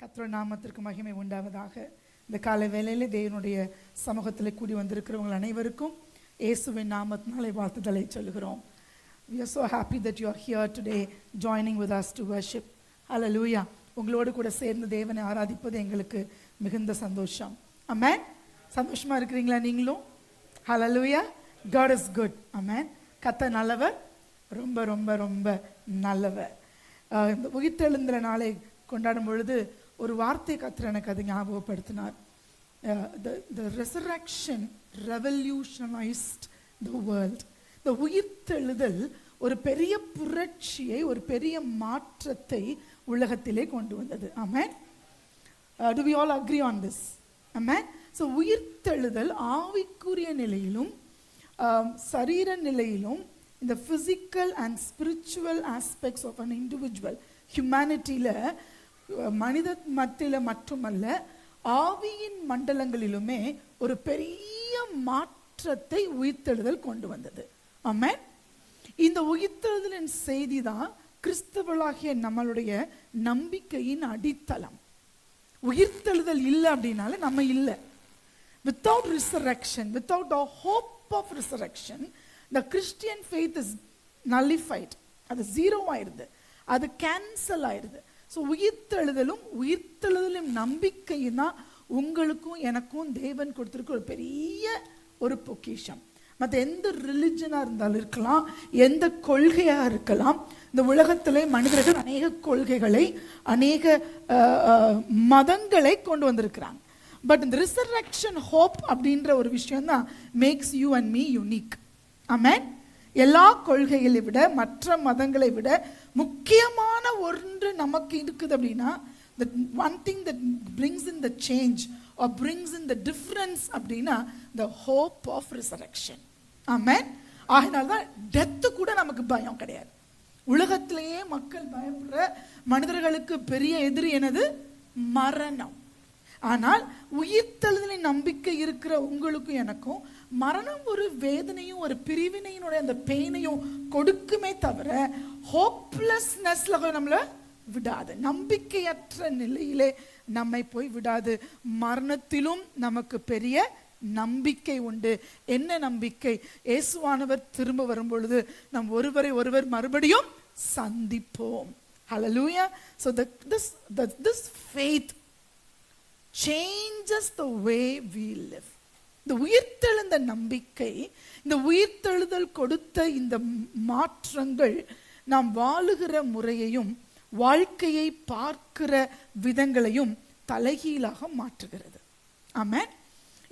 கர்த்தருடைய நாமத்திற்கு மகிமை உண்டாவதாக. இந்த காலை வேளையிலே தேவனுடைய சமூகத்தில் கூடி வந்திருக்கிறவங்க அனைவருக்கும் இயேசுவின் நாமத்தினாலே வாழ்த்துதலை சொல்கிறோம். We are so happy that you are here today joining with us to worship. Hallelujah. உங்களோடு கூட சேர்ந்து தேவனை ஆராதிப்பது எங்களுக்கு மிகுந்த சந்தோஷம். ஆமென். சந்தோஷமா இருக்கிறீங்களா நீங்களும்? Hallelujah. God is good. ஆமென். கர்த்தர் நல்லவர், ரொம்ப ரொம்ப ரொம்ப நல்லவர். இந்த உயிர்த்தெழுந்த நாளை கொண்டாடும் பொழுது ஒரு வார்த்தை கர்த்தர் எனக்கு அதை ஞாபகப்படுத்தினார். The resurrection revolutionized the world. இந்த உயிர்த்தெழுதல் ஒரு பெரிய புரட்சியை, ஒரு பெரிய மாற்றத்தை உலகத்திலே கொண்டு வந்தது. ஆமென். Do we all agree on this? Amen. So உயிர்த்தெழுதல் ஆவிக்குரிய நிலையிலும் சரீர நிலையிலும் இந்த physical and spiritual aspects of an individual humanity-ல மனித மத்தியில மட்டுமல்ல ஆவியின் மண்டலங்களிலுமே ஒரு பெரிய மாற்றத்தை உயிர்த்தெழுதல் கொண்டு வந்தது. ஆமென். இந்த உயிர்த்தெழுதலின் செய்தி தான் கிறிஸ்தவர்களாகிய நம்மளுடைய நம்பிக்கையின் அடித்தளம். உயிர்த்தெழுதல் இல்லை அப்படின்னால நம்ம இல்லை. Without resurrection, without a hope of resurrection, the Christian faith is nullified. அது ஜீரோ ஆயிருது, அது கேன்சல் ஆயிருது. ஸோ உயிர்த்தெழுதலும் நம்பிக்கையும் தான் உங்களுக்கும் எனக்கும் தேவன் கொடுத்திருக்க ஒரு பெரிய ஒரு பொக்கிஷம். மற்ற எந்த ரிலிஜனாக இருந்தாலும் இருக்கலாம், எந்த கொள்கையாக இருக்கலாம். இந்த உலகத்திலே மனிதர்கள் அநேக கொள்கைகளை, அநேக மதங்களை கொண்டு வந்திருக்கிறாங்க. பட் இந்த ரிசர்ரெக்ஷன் ஹோப் அப்படின்ற ஒரு விஷயம் தான் makes you and me unique. Amen. எல்லா கொள்கைகளை விட, மற்ற மதங்களை விட முக்கியமான ஒன்று நமக்கு இருக்குது அப்படின்னா, the one thing that brings in the change or brings in the difference அப்படின்னா the hope of resurrection. ஆமென். ஆகையால தான் டெத் கூட நமக்கு பயம் கிடையாது. உலகத்திலேயே மக்கள் பயப்படுற மனிதர்களுக்கு பெரிய எதிரி என்னது? மரணம். ஆனால் உயிர்த்தெழுதலின் நம்பிக்கை இருக்கிற உங்களுக்கும் எனக்கும் மரணம் ஒரு வேதனையும் ஒரு பிரிவினையினுடைய அந்த பெயினையும் கொடுக்குமே தவிர ஹோப்லெஸ்னஸ்ல நம்மளை விடாது. நம்பிக்கையற்ற நிலையிலே நம்மை போய் விடாது. மரணத்திலும் நமக்கு பெரிய நம்பிக்கை உண்டு. என்ன நம்பிக்கை? இயேசுவானவர் திரும்ப வரும் பொழுது நம் ஒருவரை ஒருவர் மறுபடியும் சந்திப்போம். Hallelujah. So this faith changes the way we live. இந்த உயிர்த்தெழுந்த நம்பிக்கை, இந்த உயிர்த்தெழுதல் கொடுத்த இந்த மாற்றங்கள் நாம் வாழுகிற முறையையும் வாழ்க்கையை பார்க்கிற விதங்களையும் தலைகீழாக மாற்றுகிறது. ஆமென்.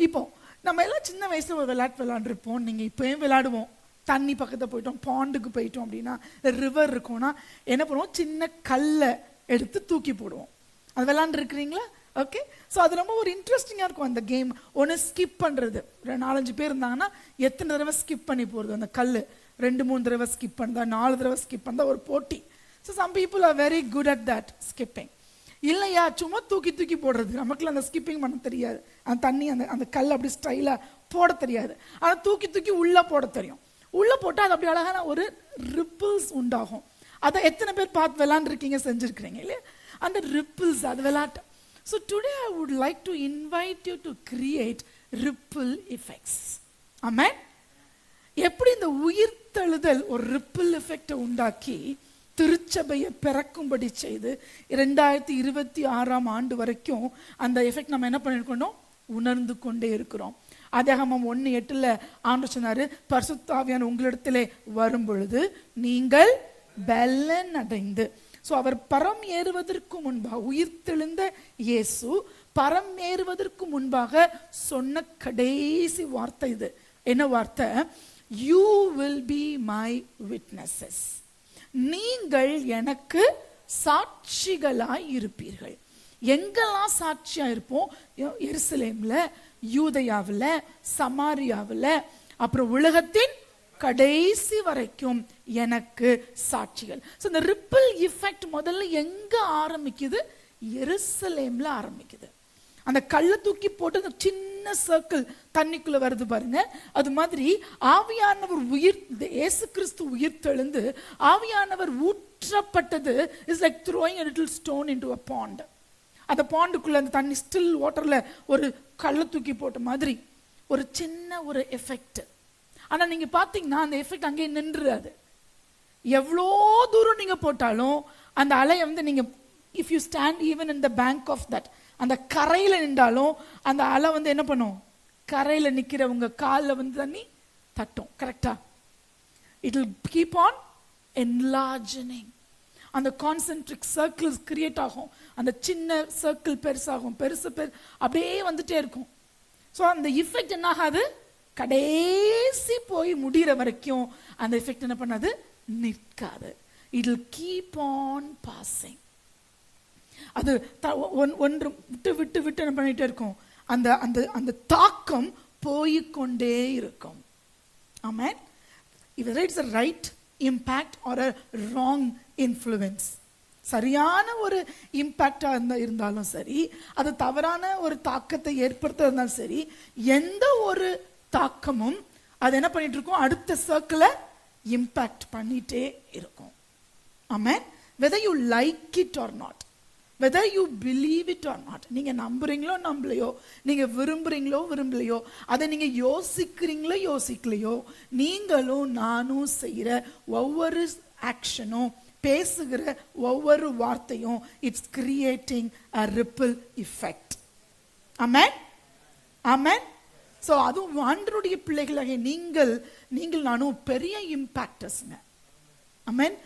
இப்போ நம்ம எல்லாம் சின்ன வயசுல ஒரு விளையாண்டுருப்போம். நீங்க இப்பயும் விளையாடுவோம். தண்ணி பக்கத்தில் போயிட்டோம், பாண்டுக்கு போயிட்டோம் அப்படின்னா, ரிவர் இருக்கும்னா என்ன பண்ணுவோம்? சின்ன கல்லை எடுத்து தூக்கி போடுவோம். அது விளையாண்டுருக்கிறீங்களா? ஓகே. ஸோ அது ரொம்ப ஒரு இன்ட்ரெஸ்டிங்காக இருக்கும் அந்த கேம். ஒன்று ஸ்கிப் பண்ணுறது, 4-5 பேர் இருந்தாங்கன்னா எத்தனை தடவை ஸ்கிப் பண்ணி போகிறது. அந்த கல் 2-3 தடவை ஸ்கிப் பண்ணதா, 4 தடவை ஸ்கிப் பண்ணதா ஒரு போட்டி. So some people are very good at that skipping. இல்லையா சும்மா தூக்கி போடுறது. நமக்குலாம் அந்த ஸ்கிப்பிங் பண்ண தெரியாது. அந்த தண்ணி அந்த கல் அப்படி ஸ்டைலாக போட தெரியாது. ஆனால் தூக்கி உள்ளே போட தெரியும். உள்ளே போட்டால் அது அப்படி அழகான ஒரு ரிப்பிள்ஸ் உண்டாகும். அதை எத்தனை பேர் பார்த்து விளையாண்டுருக்கீங்க, செஞ்சுருக்கிறீங்க இல்லையா? அந்த ரிப்பிள்ஸ், அது விளையாட்டு. So today I would like to invite you to create ripple effects. Amen. எப்படி இந்த உயிர்த்தெழுதல் ஒரு ரிப்பிள் எஃபெக்டை உண்டாக்கி திருச்சபையை பிறக்கும்படி செய்து 2026 ஆண்டு வரைக்கும் அந்த எஃபெக்ட் நம்ம என்ன பண்ணிருக்கோம்? உணர்ந்து கொண்டே இருக்கிறோம். ஆதியாகமம் 1:8 ஆண்டவர் சொன்னாரு, பரிசுத்த ஆவியானவர் உங்களிடத்திலே வரும் பொழுது நீங்கள் பலன் அடைந்து. ஸோ அவர் பரம் ஏறுவதற்கு முன்பாக, உயிர்த்தெழுந்த இயேசு பரம் ஏறுவதற்கு முன்பாக சொன்ன கடைசி வார்த்தை இது. என்ன வார்த்தை? You will be my witnesses. நீங்கள் எனக்கு சாட்சிகளாய் இருப்பீர்கள். எங்கெல்லாம் சாட்சியா இருப்போம்? எருசலேம்ல, யூதேயாவில், சமாரியாவில், அப்புறம் உலகத்தின் கடைசி வரைக்கும் எனக்கு சாட்சிகள். ஸோ இந்த ரிப்பிள் எஃபெக்ட் முதல்ல எங்க ஆரம்பிக்குது? எருசலேம்ல ஆரம்பிக்குது. அந்த கல்லை தூக்கி போட்டு அந்த சின்ன சர்க்கிள் தண்ணிக்குள்ள வருது பாருங்க. அது மாதிரி ஆவியானவர் இயேசு கிறிஸ்து உயிர்த்தெழுந்து ஆவியானவர் ஊற்றப்பட்டது is like throwing a little stone into a pond. அந்த பாண்டுக்குள்ள அந்த தண்ணி ஸ்டில் வாட்டர்ல ஒரு கல்லை தூக்கி போட்ட மாதிரி ஒரு சின்ன ஒரு எஃபெக்ட். ஆனா நீங்க பாத்தீங்கன்னா அந்த எஃபெக்ட் அங்கேயே நின்றுறாது. எவ்வளோ தூரம் நீங்க போட்டாலும் அந்த அலையை நீங்க if you stand even in the bank of that, அந்த கரையில நின்றாலும் அந்த அலை என்ன பண்ணும், கரையில நிக்கிற உங்க காலில் தண்ணி தட்டும். கரெக்டா? It will keep on enlarging. அந்த கான்சென்ட்ரிக் சர்க்கிள்ஸ் கிரியேட் ஆகும். அந்த சின்ன சர்க்கிள் பெருசாகும், பெருசு அப்படியே வந்துட்டே இருக்கும். ஸோ அந்த எஃபெக்ட் என்ன ஆகாது, கடைசி போய் முடிகிற வரைக்கும் அந்த எஃபெக்ட் என்ன பண்ணாது, நிற்காது. It will keep on passing. அது ஒன்று விட்டு விட்டு விட்டு என்ன பண்ணிட்டே இருக்கும். அந்த அந்த அந்த தாக்கம் போய்கொண்டே இருக்கும். ஆமென். whether it's a right impact or a wrong influence, சரியான ஒரு இம்பாக்டா இருந்தாலும் சரி, அது தவறான ஒரு தாக்கத்தை ஏற்படுத்துறதுனாலும் சரி, எந்த ஒரு தாக்கமும் அது என்ன பண்ணிட்டு இருக்கும், அடுத்த சர்க்கிளை இம்பாக்ட் பண்ணிட்டே இருக்கும். ஆமென். whether you like it or not, whether you believe it or not, நீங்க நம்புறீங்களோ நம்பலையோ, நீங்க விரும்புறீங்களோ விரும்பலையோ, அதை நீங்க யோசிக்கிறீங்களோ யோசிக்கலையோ, நீங்களும் நானும் செய்யற ஒவ்வொரு ஆக்ஷனும், பேசுகிற ஒவ்வொரு வார்த்தையும், it's creating a ripple effect. Amen. Amen. So அதுவும் ஆண்டவருடைய பிள்ளைகளாக நீங்கள் நானும் பெரிய இம்பாக்டர்ஸ்ங்க. ஆமென்.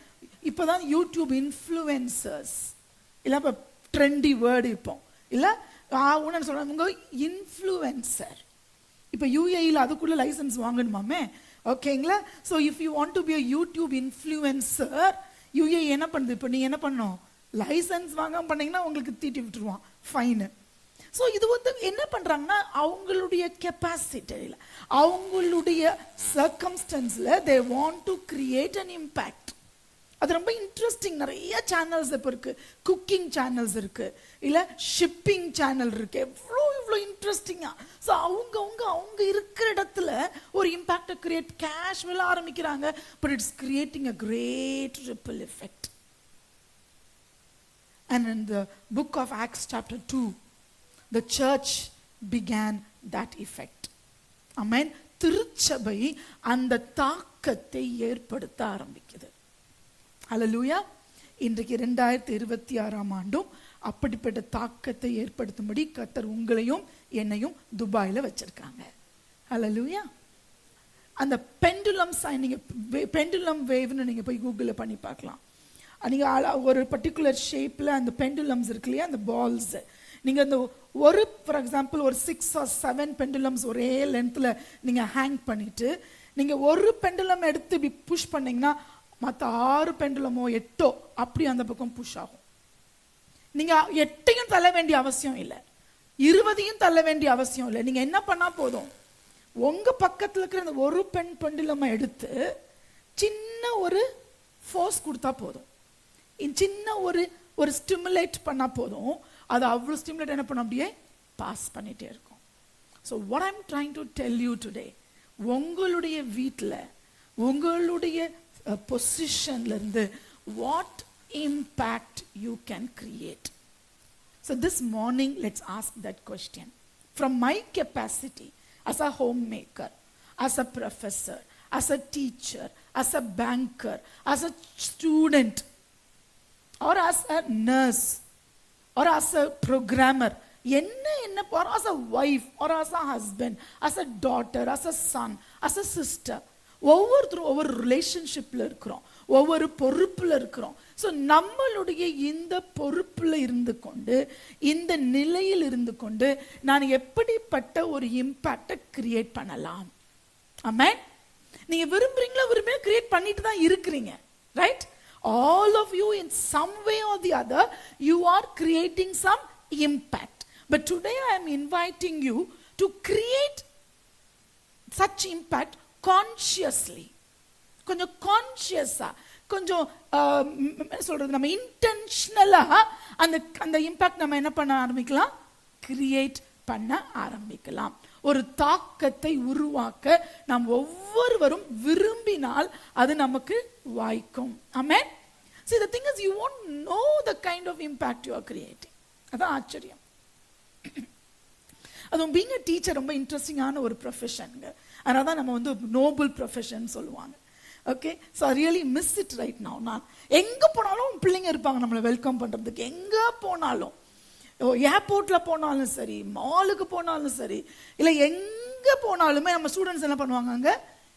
இப்போதான் யூடியூப் இன்ஃப்ளூயன்சர்ஸ் இல்லை, இப்போ ட்ரெண்டி வேர்டு இப்போ இல்லை ஒன்று சொல்கிறாங்க இன்ஃப்ளூயன்சர். இப்போ யூஏஇயில் அதுக்குள்ள லைசன்ஸ் வாங்கணுமாமே. ஓகேங்களா? So if you want to be a YouTube influencer, UAE என்ன பண்ணுது, இப்போ நீங்கள் என்ன பண்ணணும், லைசன்ஸ் வாங்காம பண்ணீங்கன்னா உங்களுக்கு தீட்டி விட்டுருவான், ஃபைனு. ஸோ இது என்ன பண்ணுறாங்கன்னா, அவங்களுடைய கெப்பாசிட்டியில், அவங்களுடைய சர்க்கம்ஸ்டன்ஸில் they want to create an impact. அது ரொம்ப இன்ட்ரெஸ்டிங். நிறைய சேனல்ஸ் இப்போ இருக்கு. குக்கிங் சேனல்ஸ் இருக்கு, இல்லை ஷிப்பிங் சேனல் இருக்கு. எவ்வளோ இன்ட்ரெஸ்டிங்கா. ஸோ அவங்க இருக்கிற இடத்துல ஒரு இம்பாக்டை கிரியேட் கேஷுவலாக ஆரம்பிக்கிறாங்க. But it's creating a great ripple effect. And in the book of acts chapter 2, the church began that effect. Amen. திருச்சபை அந்த தாக்கத்தை ஏற்படுத்த ஆரம்பிக்குது. ஹல்லேலூயா. இன்றைக்கு 2026ஆம் ஆண்டும் அப்படிப்பட்ட தாக்கத்தை ஏற்படுத்தும்படி கர்த்தர் உங்களையும் என்னையும் துபாயில் வச்சிருக்காங்க. ஹல்லேலூயா. அந்த பெண்டுலம் சைன், நீங்க பெண்டுலம் வேவ்னு நீங்க போய் கூகுளில் பண்ணி பார்க்கலாம். நீங்க ஒரு பர்டிகுலர் ஷேப்ல அந்த பெண்டுலம்ஸ் இருக்கு இல்லையா, அந்த பால்ஸ், நீங்க அந்த ஒரு ஃபார் எக்ஸாம்பிள் ஒரு 6 or 7 பெண்டுலம்ஸ் ஒரே லென்த்ல நீங்க ஹேங் பண்ணிட்டு, நீங்க ஒரு பெண்டுலம் எடுத்து இப்படி புஷ் பண்ணீங்கன்னா மற்ற 6 பெண்டுலமோ 8 அப்படி அந்த பக்கம் புஷ் ஆகும். நீங்க 8ஐயும் தள்ள வேண்டிய அவசியம் இல்லை, 20ஐயும் தள்ள வேண்டிய அவசியம் இல்லை. நீங்க என்ன பண்ணா போதும், உங்க பக்கத்துல இருக்கிற அந்த ஒரு பெண்டுலமை எடுத்து சின்ன ஒரு ஃபோர்ஸ் கொடுத்தா போதும், சின்ன ஒரு ஸ்டிமுலேட் பண்ணா போதும், அது அவ்வளோ ஸ்டிமுலேட் என்ன பண்ண அப்படியே பாஸ் பண்ணிட்டே இருக்கும். So what I'm trying to tell you today, உங்களுடைய வீட்டில் உங்களுடைய பொசிஷன்ல இருந்து what impact you can create. So this morning let's ask that question. From my capacity as a homemaker, as a professor, as a teacher, as a banker, as a student, or as a nurse, or as a programmer, or as a wife, or as a husband, as a daughter, as a son, as a sister, ஒவ்வொருத்தரும் ஒவ்வொரு ரிலேஷன்ஷிப்ல இருக்கிறோம், ஒவ்வொரு பொறுப்புல இருக்கிறோம். So நம்மளுடைய இந்த பொறுப்புல இருந்து கொண்டு, இந்த நிலையில் இருந்து கொண்டு நான் எப்படிப்பட்ட ஒரு இம்பாக்டை கிரியேட் பண்ணலாம். ஆமென். நீங்க விரும்புறீங்களா விரும்புறீங்க கிரியேட் பண்ணிட்டு தான் இருக்கிறீங்க, right? All of you in some way or the other you are creating some impact. But today I am inviting you to create such impact consciously. கொஞ்சம் கான்ஷியஸா, கொஞ்சம் சொல்றது நம்ம இன்டென்ஷனலா அந்த இம்பாக்ட் நம்ம என்ன பண்ண ஆரம்பிக்கலாம், கிரியேட் பண்ண ஆரம்பிக்கலாம். ஒரு தாக்கத்தை உருவாக்க நாம் ஒவ்வொருவரும் விரும்பினால் அது நமக்கு வாய்க்கும். ஆமென். See, the thing is, you won't know the kind of impact you are creating அதான் ஆச்சரியம். அதுவும் பீங் அ டீச்சர் ரொம்ப இன்ட்ரெஸ்டிங்கான ஒரு ப்ரொஃபஷனுங்க. அதனால தான் நம்ம வந்து நோபல் ப்ரொஃபஷன் சொல்லுவாங்க. Okay, so I really miss it right now. நான் எங்கே போனாலும் பிள்ளைங்க இருப்பாங்க நம்மளை வெல்கம் பண்ணுறதுக்கு. எங்கே போனாலும், ஏர்போர்ட்டில் போனாலும் சரி, மாலுக்கு போனாலும் சரி, இல்லை எங்கே போனாலுமே நம்ம ஸ்டூடெண்ட்ஸ் என்ன பண்ணுவாங்க, அங்கே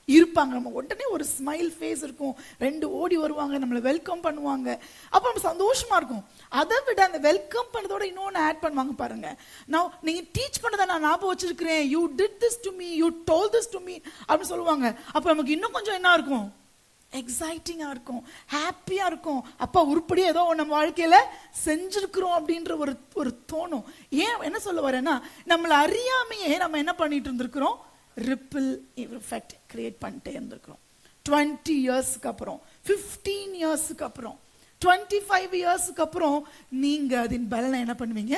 இருப்பாங்க. நம்ம உடனே ஒரு ஸ்மைல் ஃபேஸ் இருக்கும், 2 ஓடி வருவாங்க, நம்மளை வெல்கம் பண்ணுவாங்க. அப்போ நம்ம சந்தோஷமா இருக்கும். அதை விட அந்த வெல்கம் பண்ணதோட இன்னொன்று ஆட் பண்ணுவாங்க பாருங்க. நான் நீங்கள் டீச் பண்ணதை நான் ஞாபகம் வச்சிருக்கிறேன், you did this to me, you told this to me அப்படின்னு சொல்லுவாங்க. அப்போ நமக்கு இன்னும் கொஞ்சம் என்ன இருக்கும், எக்ஸைட்டிங்காக இருக்கும், ஹாப்பியாக இருக்கும். அப்பா உருப்படியாக ஏதோ நம்ம வாழ்க்கையில் செஞ்சுருக்கிறோம் அப்படின்ற ஒரு தோணும். ஏன் என்ன சொல்ல வரேன்னா, நம்மளை அறியாமையே நம்ம என்ன பண்ணிட்டு இருந்திருக்கிறோம், ரிப்பிள் எஃபெக்ட் கிரியேட் பண்ணிட்டே இருந்திருக்கிறோம். 20 இயர்ஸ்க்கு அப்புறம், 15 இயர்ஸ்க்கு அப்புறம், 25 இயர்ஸ்க்கு அப்புறம் நீங்க அதன் பலனை என்ன பண்ணுவீங்க,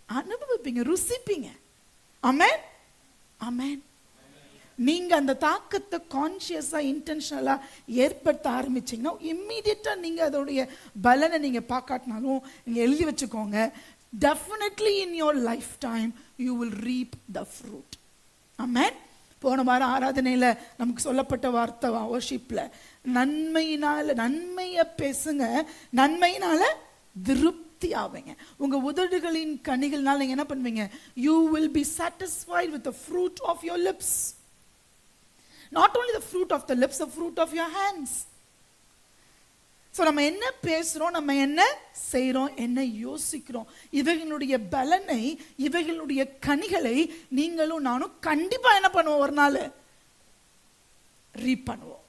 அனுபவிப்பீங்க, ருசிப்பீங்க. ஆமென், ஆமென். நீங்க அந்த தாக்கத்தை கான்சியஸா இன்டென்ஷனலா ஏற்படுத்த ஆரம்பிச்சீங்கன்னா இம்மீடியட்டா நீங்க அதோடைய பலனை நீங்க பார்க்காட்டினாலும் நீங்க எழுதி வச்சுக்கோங்க, definitely in your life time you will reap the fruit. Amen. போன வாரம் ஆராதனையில நமக்கு சொல்லப்பட்ட வார்த்தை வர்ஷிப்ல, நன்மையை பேசுங்க, நன்மையினால திருப்தி ஆவீங்க. உங்க உதடுகளின் கனிகள்னால நீங்க என்ன பண்ணுவீங்க, you will be satisfied with the fruit of your lips. Not only the fruit of the lips, the fruit of your hands. So நம்ம என்ன பேசுகிறோம், நம்ம என்ன செய்கிறோம், என்ன யோசிக்கிறோம், இவைகளுடைய பலனை, இவைகளுடைய கனிகளை நீங்களும் நானும் கண்டிப்பாக என்ன பண்ணுவோம், ஒரு நாள் ரீப் பண்ணுவோம்,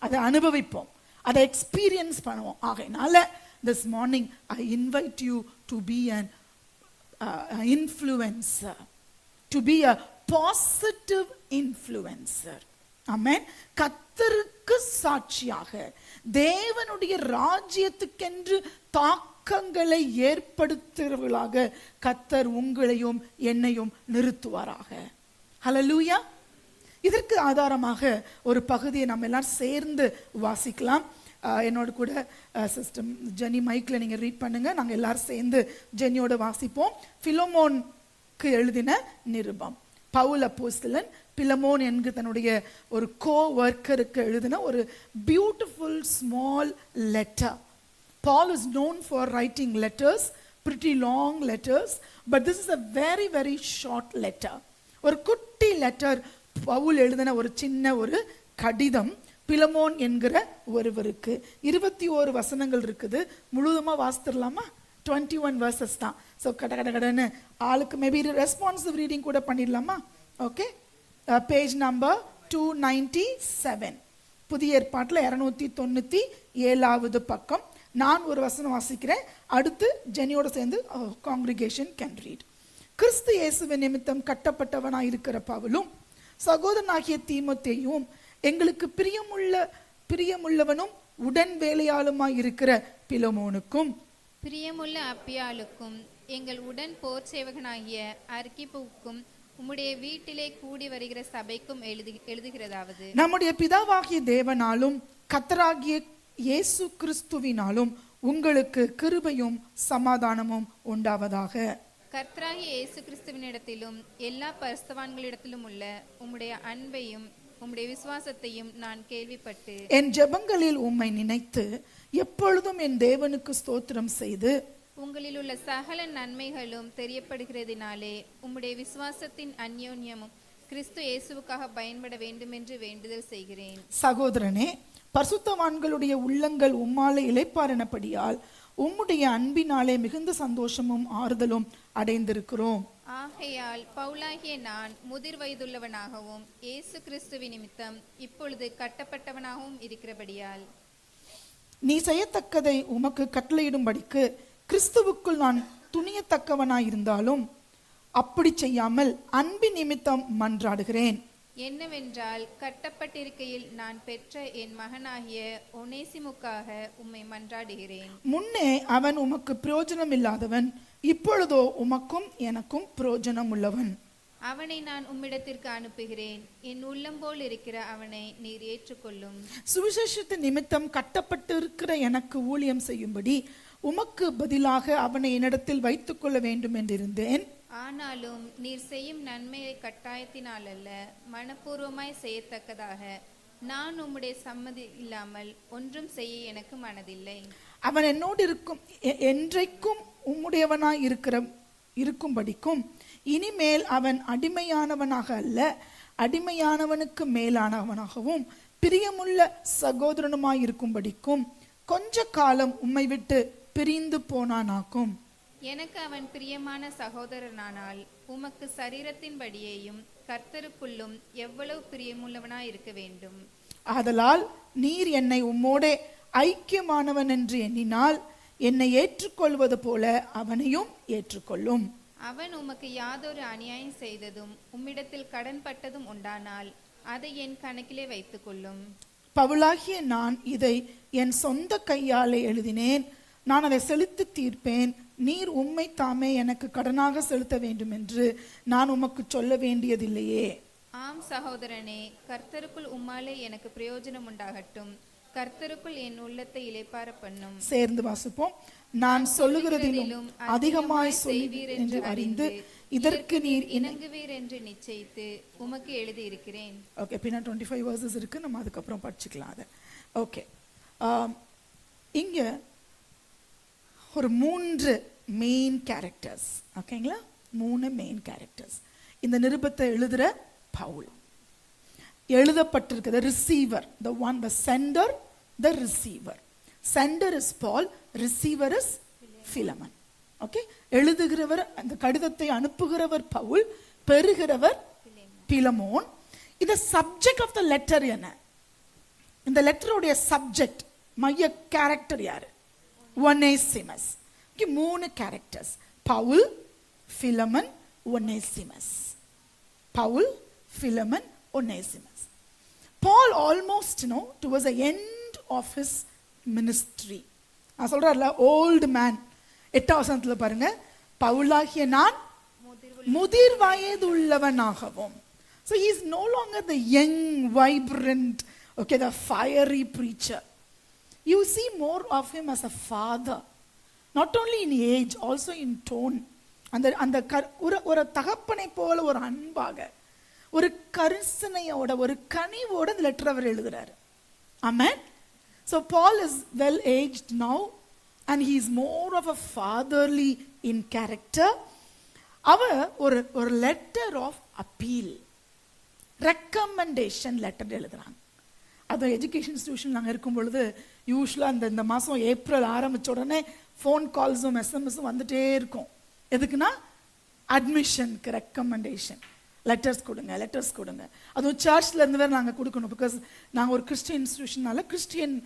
அதை அனுபவிப்போம், அதை எக்ஸ்பீரியன்ஸ் பண்ணுவோம். ஆகையினால this morning I invite you to be an influencer, to be a positive influencer. Amen. கர்த்தருக்கு சாட்சியாக தேவனுடைய ராஜ்யத்துக்கென்று தாக்கங்களை ஏற்படுத்துகிறவர்களாக கர்த்தர் உங்களையும் என்னையும் நிறுத்துவாராக. ஹல்லேலூயா. இதற்கு ஆதாரமாக ஒரு பகுதியை நம்ம எல்லாரும் சேர்ந்து வாசிக்கலாம். என்னோட கூட சிஸ்டம் ஜெனி மைக்ல நீங்க ரீட் பண்ணுங்க, நாங்கள் எல்லாரும் சேர்ந்து ஜெனியோட வாசிப்போம். பிலமோனுக்கு எழுதின நிருபம். பவுல் அப்போஸ்தலன் பிலமோன் என்கிற தன்னுடைய ஒரு கோ-வர்க்கருக்கு எழுதின ஒரு beautiful small letter. Paul is known for writing letters, pretty long letters, but this is a very very short letter. ஒரு குட்டி லெட்டர், பவுல் எழுதின ஒரு சின்ன ஒரு கடிதம் பிலமோன் என்கிற ஒருவருக்கு. 21 வசனங்கள் இருக்குது. முழுவதுமா வாசித்துடலாமா? 21 verses தான். ஸோ கடன்னு ஆளுக்கு மேபி ரெஸ்பான்சிவ் ரீடிங் கூட பண்ணிடலாமா? ஓகே, பேஜ் நம்பர் 297, புதிய ஏற்பாட்டில் 297வது பக்கம். நான் ஒரு வசனம் வாசிக்கிறேன், அடுத்து ஜெனியோட சேர்ந்து காங்கிரிகேஷன் கேன் ரீட். கிறிஸ்து இயேசுவின் நிமித்தம் கட்டப்பட்டவனாய் இருக்கிற பவுலும் சகோதரனாகிய தீமோத்தேயும் எங்களுக்கு பிரியமுள்ளவனும் உடன் வேலையாளுமாய் இருக்கிற பிலமோனுக்கும் பிரியமுள்ள அப்பியாளுக்கும் எங்கள் உடன் போர் சேவகனாகிய அர்க்கிப்புக்கும் உம்முடைய வீட்டிலே கூடி வருகிற சபைக்கும் எழுதுகிறதாவது, நம்முடைய பிதாவாகிய தேவனாலும் கர்த்தராகிய இயேசு கிறிஸ்துவினாலும் உங்களுக்கு கிருபையும் சமாதானமும் உண்டாவதாக. கர்த்தராகிய இயேசு கிறிஸ்துவினிடத்திலும் எல்லா பரிசுத்தவான்களிடத்திலும் உள்ள உம்முடைய அன்பையும் உம்முடைய விசுவாசத்தையும் நான் கேள்விப்பட்டு என் ஜெபங்களில் உம்மை நினைத்து எப்பொழுதும் என் தேவனுக்கு ஸ்தோத்திரம் செய்து உங்களில் உள்ள சகல நன்மைகளும் தெரியப்படுகிறதினாலே உம்முடைய விசுவாசத்தின் அந்யோன்யமும் கிறிஸ்து இயேசுவுக்காக பயன்பட வேண்டும் என்று வேண்டுதல் செய்கிறேன். சகோதரனே, பரிசுத்தவான்களுடைய உள்ளங்கள் உம்மாலே இளைப்பாறினபடியால் உம்முடைய அன்பினாலே மிகுந்த சந்தோஷமும் ஆறுதலும் அடைந்திருக்கிறோம். ஆகையால் பவுலாகிய நான் முதிர் வயதுள்ளவனாகவும் இயேசு கிறிஸ்துவி நிமித்தம் இப்பொழுது கட்டப்பட்டவனாகவும் இருக்கிறபடியால் நீ செய்யத்தக்கதை உமக்கு கட்டளையிடும்படிக்கு கிறிஸ்துவுக்குள் நான் துணியத்தக்கவனாயிருந்தாலும் அப்படி செய்யாமல் அன்பின் நிமித்தம் மன்றாடுகிறேன். என்னவென்றால் கட்டப்பட்டிருக்கையில் நான் பெற்ற என் மகனாகிய ஒனேசிமுக்காக உம்மை மன்றாடுகிறேன். முன்னே அவன் உமக்கு பிரயோஜனம் இல்லாதவன், இப்பொழுதோ உமக்கும் எனக்கும் பிரயோஜனம் உள்ளவன். அவனை நான் உம்மிடத்திற்கு அனுப்புகிறேன். என் உள்ளம் போல் இருக்கிற அவனை நீர் ஏற்றுக்கொள்ளும். சுவிசேஷத்தின் நிமித்தம் கட்டப்பட்டு இருக்கிற எனக்கு ஊழியம் செய்யும்படி உமக்கு பதிலாக அவனை என்னிடத்தில் வைத்துக் கொள்ள வேண்டும் என்றிருந்தேன். ஆனாலும் நீர் செய்யும் நன்மையை கட்டாயத்தினால் அல்ல, மனப்பூர்வமாய் செய்யத்தக்கதாக நான் உம்முடைய சம்மதி இல்லாமல் ஒன்றும் செய்ய எனக்கு மனதில்லை. அவன் என்னோடு என்றைக்கும் உம்முடையவனாய் இருக்கும்படிக்கும் இனிமேல் அவன் அடிமையானவனாக அல்ல, அடிமையானவனுக்கு மேலானவனாகவும் பிரியமுள்ள சகோதரனுமாய் இருக்கும்படிக்கும் கொஞ்ச காலம் உம்மை விட்டு பிரிந்து போனானாக்கும். எனக்கு அவன் பிரியமான சகோதரனானால் உமக்கு சரீரத்தின்படியேயும் கர்த்தருக்குள்ளும் எவ்வளவு பிரியமுள்ளவனாய் இருக்க வேண்டும். ஆதலால் நீர் என்னை உம்மோடே ஐக்கியமானவன் என்று எண்ணினால் என்னை ஏற்றுக்கொள்வது போல அவனையும் ஏற்றுக்கொள்ளும். அவன் உமக்கு யாதொரு அநியாயம் செய்ததும் உம்மிடத்தில் கடன்பட்டதும் உண்டானால் அதை என் கணக்கிலே வைத்துக் கொள்ளும். பவுலாகிய நான் இதை என் சொந்த கையாலே எழுதினேன், நான் அதை செலுத்தி தீர்ப்பேன். நீர் உம்மை தாமே எனக்கு கடனாக செலுத்த வேண்டும் என்று நான் உமக்கு சொல்ல வேண்டியதில்லையே. ஆம் சகோதரனே, கர்த்தருக்குள் உம்மாலே எனக்கு பிரயோஜனம் உண்டாகட்டும். கர்த்தருக்குள் என் உள்ளத்தை இளைப்பார பண்ணும். சேர்ந்து வாசிப்போம். நான் சொல்லுகிறதிலும் அதிகமாய் சொல்வீர் என்று அறிந்து இதற்கு நீர் இணங்குவீர் என்று நிச்சயித்து உமக்கு எழுதி இருக்கிறேன். ஓகே, பின்ன 25 verses இருக்கு, நம்ம அதுக்கப்புறம் படிச்சுக்கலாம் அதை. ஓகே, இங்க ஒரு 3 மெயின் கேரக்டர்ஸ். ஓகேங்களா, 3 மெயின் கேரக்டர்ஸ். இந்த நிருபத்தை எழுதுற பவுல், எழுதப்பட்டிருக்கிறது receiver, the one, the sender, the receiver. Sender is Paul, receiver is Philemon. Okay, எழுதுகிறவர், அந்த கடிதத்தை அனுப்புகிறவர் பவுல், பெறுகிறவர் பிலமோன். இந்த சப்ஜெக்ட் ஆஃப் த லெட்டர் என்ன? இந்த லெட்டருடைய சப்ஜெக்ட், மைய கேரக்டர் யாரு? ஒனேசிமஸ். 3 கேரக்டர்ஸ், பவுல், பிலமன், ஒனேசிமஸ். பவுல், Philemon, Onesimus. Paul almost, towards the end of his ministry, நான் சொல்றேன்ல, old man, 8வது வசனத்துல பாருங்க, பவுலாகிய நான் முதிர் வயது உள்ளவனாகவும். So he is no longer the young, vibrant, okay, the fiery preacher. You see more of him as a father, not only in age, also in tone. அந்த ஒரு தகப்பனை போல ஒரு அன்பாக, ஒரு கரிசனையோட, ஒரு கனிவோட இந்த லெட்டர் அவர் எழுதுறாரு. ஆமென். So Paul is well aged now and he is more of a fatherly in character. அவர் ஒரு letter of appeal, recommendation letter எழுதுறாங்க. அது எஜுகேஷன் இன்ஸ்டிடியூஷன் நாங்கள் இருக்கும் பொழுது யூஸ்வலாக இந்த மாதம் ஏப்ரல் ஆரம்பிச்ச உடனே ஃபோன் கால்ஸும் எஸ்எம்எஸும் வந்துட்டே இருக்கும். எதுக்குன்னா அட்மிஷனுக்கு ரெக்கமெண்டேஷன், லெட்டர்ஸ் கொடுங்க. அதுவும் சர்ச்ல இருந்து வேறு நாங்கள் கொடுக்கணும். பிகாஸ் நாங்கள் ஒரு கிறிஸ்டியன் இன்ஸ்டிடியூஷனால கிறிஸ்டியன்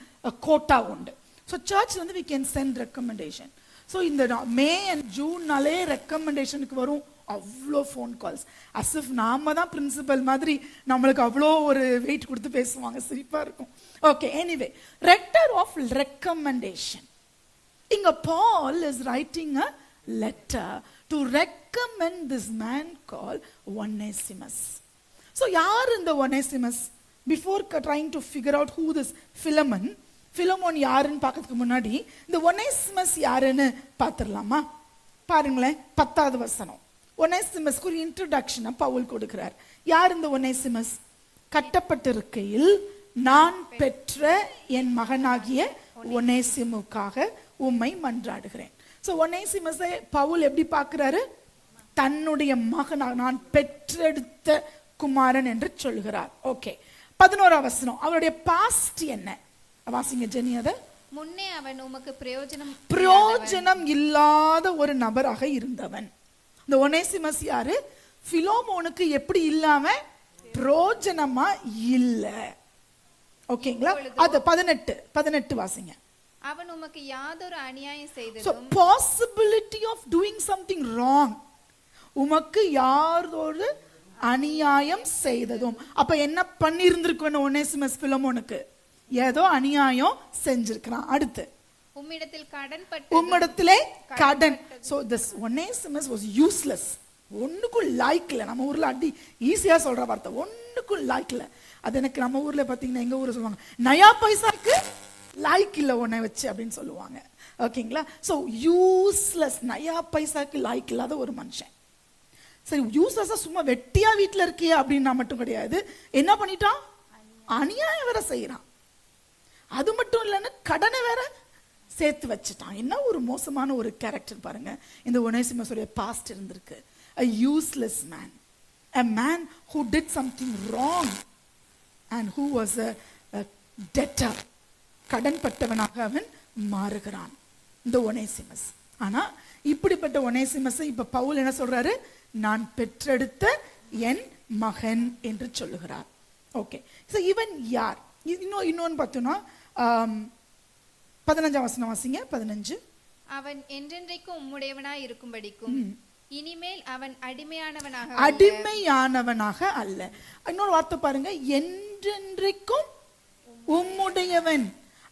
கோட்டா உண்டு. ஸோ சர்ச்ல இருந்து we can send recommendation. So இந்த மே அண்ட் ஜூன்னாலே ரெக்கமெண்டேஷனுக்கு வரும் அவ்வளோ ஃபோன் கால்ஸ். அசிஃப் நாம தான் பிரின்சிபல் மாதிரி நம்மளுக்கு அவ்வளோ ஒரு வெயிட் கொடுத்து பேசுவாங்க, சிரிப்பா இருக்கும். Okay, anyway, letter of recommendation. இங்க Paul is writing a letter to recommend this man called Onesimus. So yaar இந்த Onesimus? Before trying to figure out who this Philemon யாருன்னு பார்க்கிறதுக்கு முன்னாடி இந்த Onesimus யாருன்னு பார்த்துடலாமா? பாருங்களேன், 10வது வசனம். ஒனேசிமஸ்க்கு ஒரு இன்ட்ரோடக்ஷனை பவுல் கொடுக்கிறார். யார் இந்த ஒனேசிமஸ்? கட்டப்பட்டிருக்கையில் நான் பெற்ற என் மகனாகிய ஒனேசிமுக்காக உம்மை மன்றாடுகிறேன். So ஒனேசிமஸை பவுல் எப்படி பார்க்கிறாரு? தன்னுடைய மகனாக, நான் பெற்றெடுத்த குமாரன் என்று சொல்கிறார். ஓகே, 11வது வசனம். அவருடைய பாஸ்ட் என்ன? வாசிங்க ஜெனி. அத முன்னே அவன் உமக்கு பிரயோஜனம் இல்லாத ஒரு நபராக இருந்தவன். இந்த ஒனேசிமஸ் யாரு? பிலோமோனுக்கு எப்படி இல்லாம பிரயோஜனமா இல்ல. ஓகேங்களா? அது 18 வாசிங்க. அவன் உமக்கு யாதொரு அநியாயம் செய்ததும். So possibility of doing something wrong. உமக்கு யாதொரு அநியாயம் செய்ததும். அப்ப என்ன பண்ணியிருந்திருக்கும் ஒனேசிமஸ் பிலோமோனுக்கு? ஏதோ அநியாயம் செஞ்சிருக்கிறான். அடுத்து உம்மிடத்திலே கடன். So this Onesimus was useless. ஒண்ணுக்கும் லாய்க்கல. நம்ம ஊர்ல அடி ஈஸியா சொல்ற வார்த்தை, ஒண்ணுக்கும் லாய்க்கல. அது எனக்கு நம்ம ஊர்ல பாத்தீங்கன்னா, எங்க ஊர்ல சொல்லுவாங்க, நயா பைசாக்கு லாய்க்கு இல்ல உன்னை வச்சு அப்படின்னு சொல்லுவாங்க. ஓகேங்களா? ஸோ யூஸ்லெஸ், நயா பைசாக்கு லாய்க்கு இல்லாத ஒரு மனுஷன். சரி, யூஸ்லெஸ்ஸாக சும்மா வெட்டியா வீட்டில் இருக்கியா அப்படின்னா மட்டும் கிடையாது, என்ன பண்ணிட்டான்? அநியாயம் வேற செய்யறான். அது மட்டும் இல்லைன்னு கடனை வேற சேர்த்து வச்சுட்டான். என்ன ஒரு மோசமான ஒரு கேரக்டர் பாருங்க. இந்த ஒனேசிமஸுடைய பாஸ்ட் இருந்திருக்கு. A useless man, a man who did something wrong and who was a debtor. கடன் பட்டவனாக அவன் மாறுகிறான் இந்த ஒனேசிமஸ். ஆனா இப்படிப்பட்ட ஒனேசிமஸை இப்ப பவுல் என்ன சொல்றாரு? நான் பெற்றெடுத்த என் மகன் என்று சொல்லுகிறார். ஓகே, ஸோ இவன் யார்? இன்னொன்னு பார்த்தோம்னா 15ஆம் வசனம் வாசிங்க. 15. அவன் என்றென்றைக்கும் உம்முடையவனாய் இருக்கும்படிக்கும் இனிமேல் அவன் அடிமையானவனாக அல்ல. இன்னொரு வார்த்தை பாருங்க, என்றென்றைக்கும் உம்முடையவன்.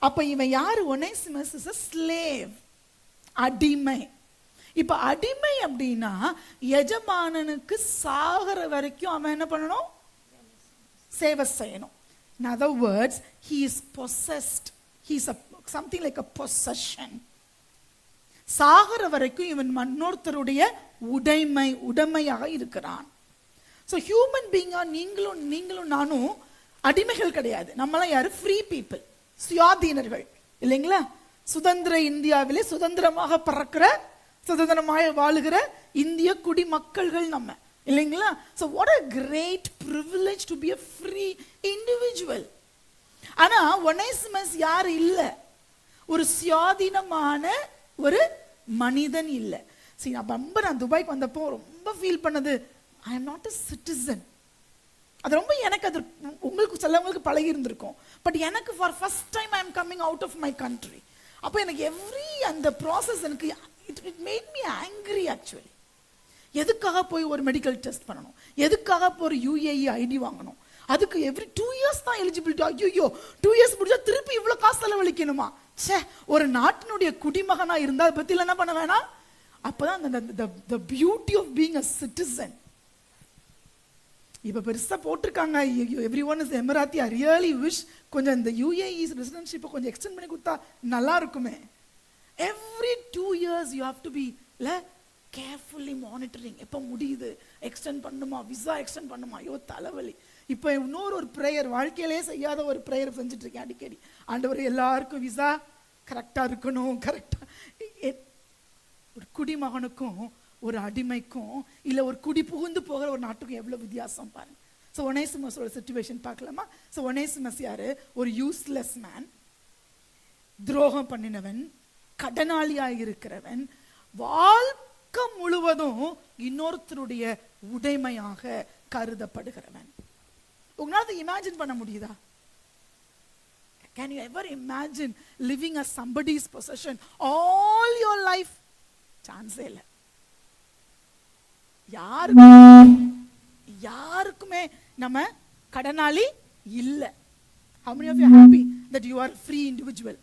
அப்ப இவன் யாரு? ஒனேசிமஸ் இஸ் a slave, அடிமை. இப்ப அடிமை அப்படின்னா எஜமானனுக்கு சாகர வரைக்கும் அவன் என்ன பண்ணணும்? சேவை செய்யணும். In other words, he is possessed. He is something like a possession. சாகர வரைக்கும் இவன் இன்னொருத்தருடைய உடைமையாக இருக்கிறான். ஸோ ஹியூமன் பீயிங்கா நீங்களும் நானும் அடிமைகள் கிடையாது. நம்மளாம் யாரு? ஃப்ரீ பீப்புள், சுயாதீனர்கள் இல்லைங்களா? சுதந்திர இந்தியாவிலே சுதந்திரமாக பறக்கிற, சுதந்திரமாக வாழுகிற இந்திய குடிமக்கள்கள் நம்ம இல்லைங்களா? So what a great privilege to be a free individual. ஆனா ஒனேசிமஸ் யார் இல்ல? ஒரு சுயாதீனமான ஒரு மனிதன் இல்ல. சரி, நான் துபாய்க்கு வந்தப்போ ரொம்ப ஃபீல் பண்ணது, I am not a citizen. அது ரொம்ப எனக்கு அது உங்களுக்கு சிலவங்களுக்கு பழகி இருந்திருக்கும். பட் எனக்கு for first time I am coming out of my country. அப்போ எனக்கு அந்த ப்ராசஸ் எனக்கு it made me angry actually. எதுக்காக போய் ஒரு மெடிக்கல் டெஸ்ட் பண்ணணும்? எதுக்காக போய் ஒரு UAE ஐடி வாங்கணும்? அதுக்கு எவ்ரி 2 years தான் எலிஜிபிலிட்டி. ஐயோ 2 years முடிஞ்சா திருப்பி இவ்வளோ காசு செலவழிக்கணுமா? சே, ஒரு நாட்டினுடைய குடிமகனா இருந்தா அதை பத்தி என்ன பண்ண வேணாம். அப்பதான் the beauty of being a citizen. இப்ப பெருசா போட்டிருக்காங்க everyone is Emirati. I really wish கொஞ்சம் இந்த UAE ரெசிடென்ஷிப்பை கொஞ்சம் எக்ஸ்டெண்ட் பண்ணி கொடுத்தா நல்லா இருக்குமே. Every 2 years you have to be carefully monitoring. எப்போ முடியுது, எக்ஸ்டெண்ட் பண்ணுமா, விசா எக்ஸ்டெண்ட் பண்ணுமா, ஐயோ தலைவலி. இப்போ இன்னொரு ப்ரேயர், வாழ்க்கையிலே செய்யாத ஒரு ப்ரேயர் செஞ்சுட்டு இருக்கேன் அடிக்கடி. ஆண்டவர் எல்லாருக்கும் விசா கரெக்டா இருக்கணும். கரெக்டா ஒரு குடிமகனுக்கும் ஒரு அடிமைக்கும் இல்ல ஒரு குடி புகுந்து போகிற ஒரு நாட்டுக்கும் எவ்வளவு வித்தியாசம் பாருங்க. ஸோ ஒனேசிமஸோட சிச்சுவேஷன் பார்க்கலாமா? ஸோ ஒனேசிமஸ் யாரு? ஒரு யூஸ்லெஸ் மேன், துரோகம் பண்ணினவன், கடனாளியாக இருக்கிறவன், வாழ்க்கை முழுவதும் இன்னொருத்தருடைய உடைமையாக கருதப்படுகிறவன். உங்களால இமேஜின் பண்ண முடியுதா? Can you ever imagine living as somebody's possession all your life? சான்ஸே இல்லை. யாருக்குமே நம்ம கடனாளி இல்லை. How many of you are happy that you are free individual?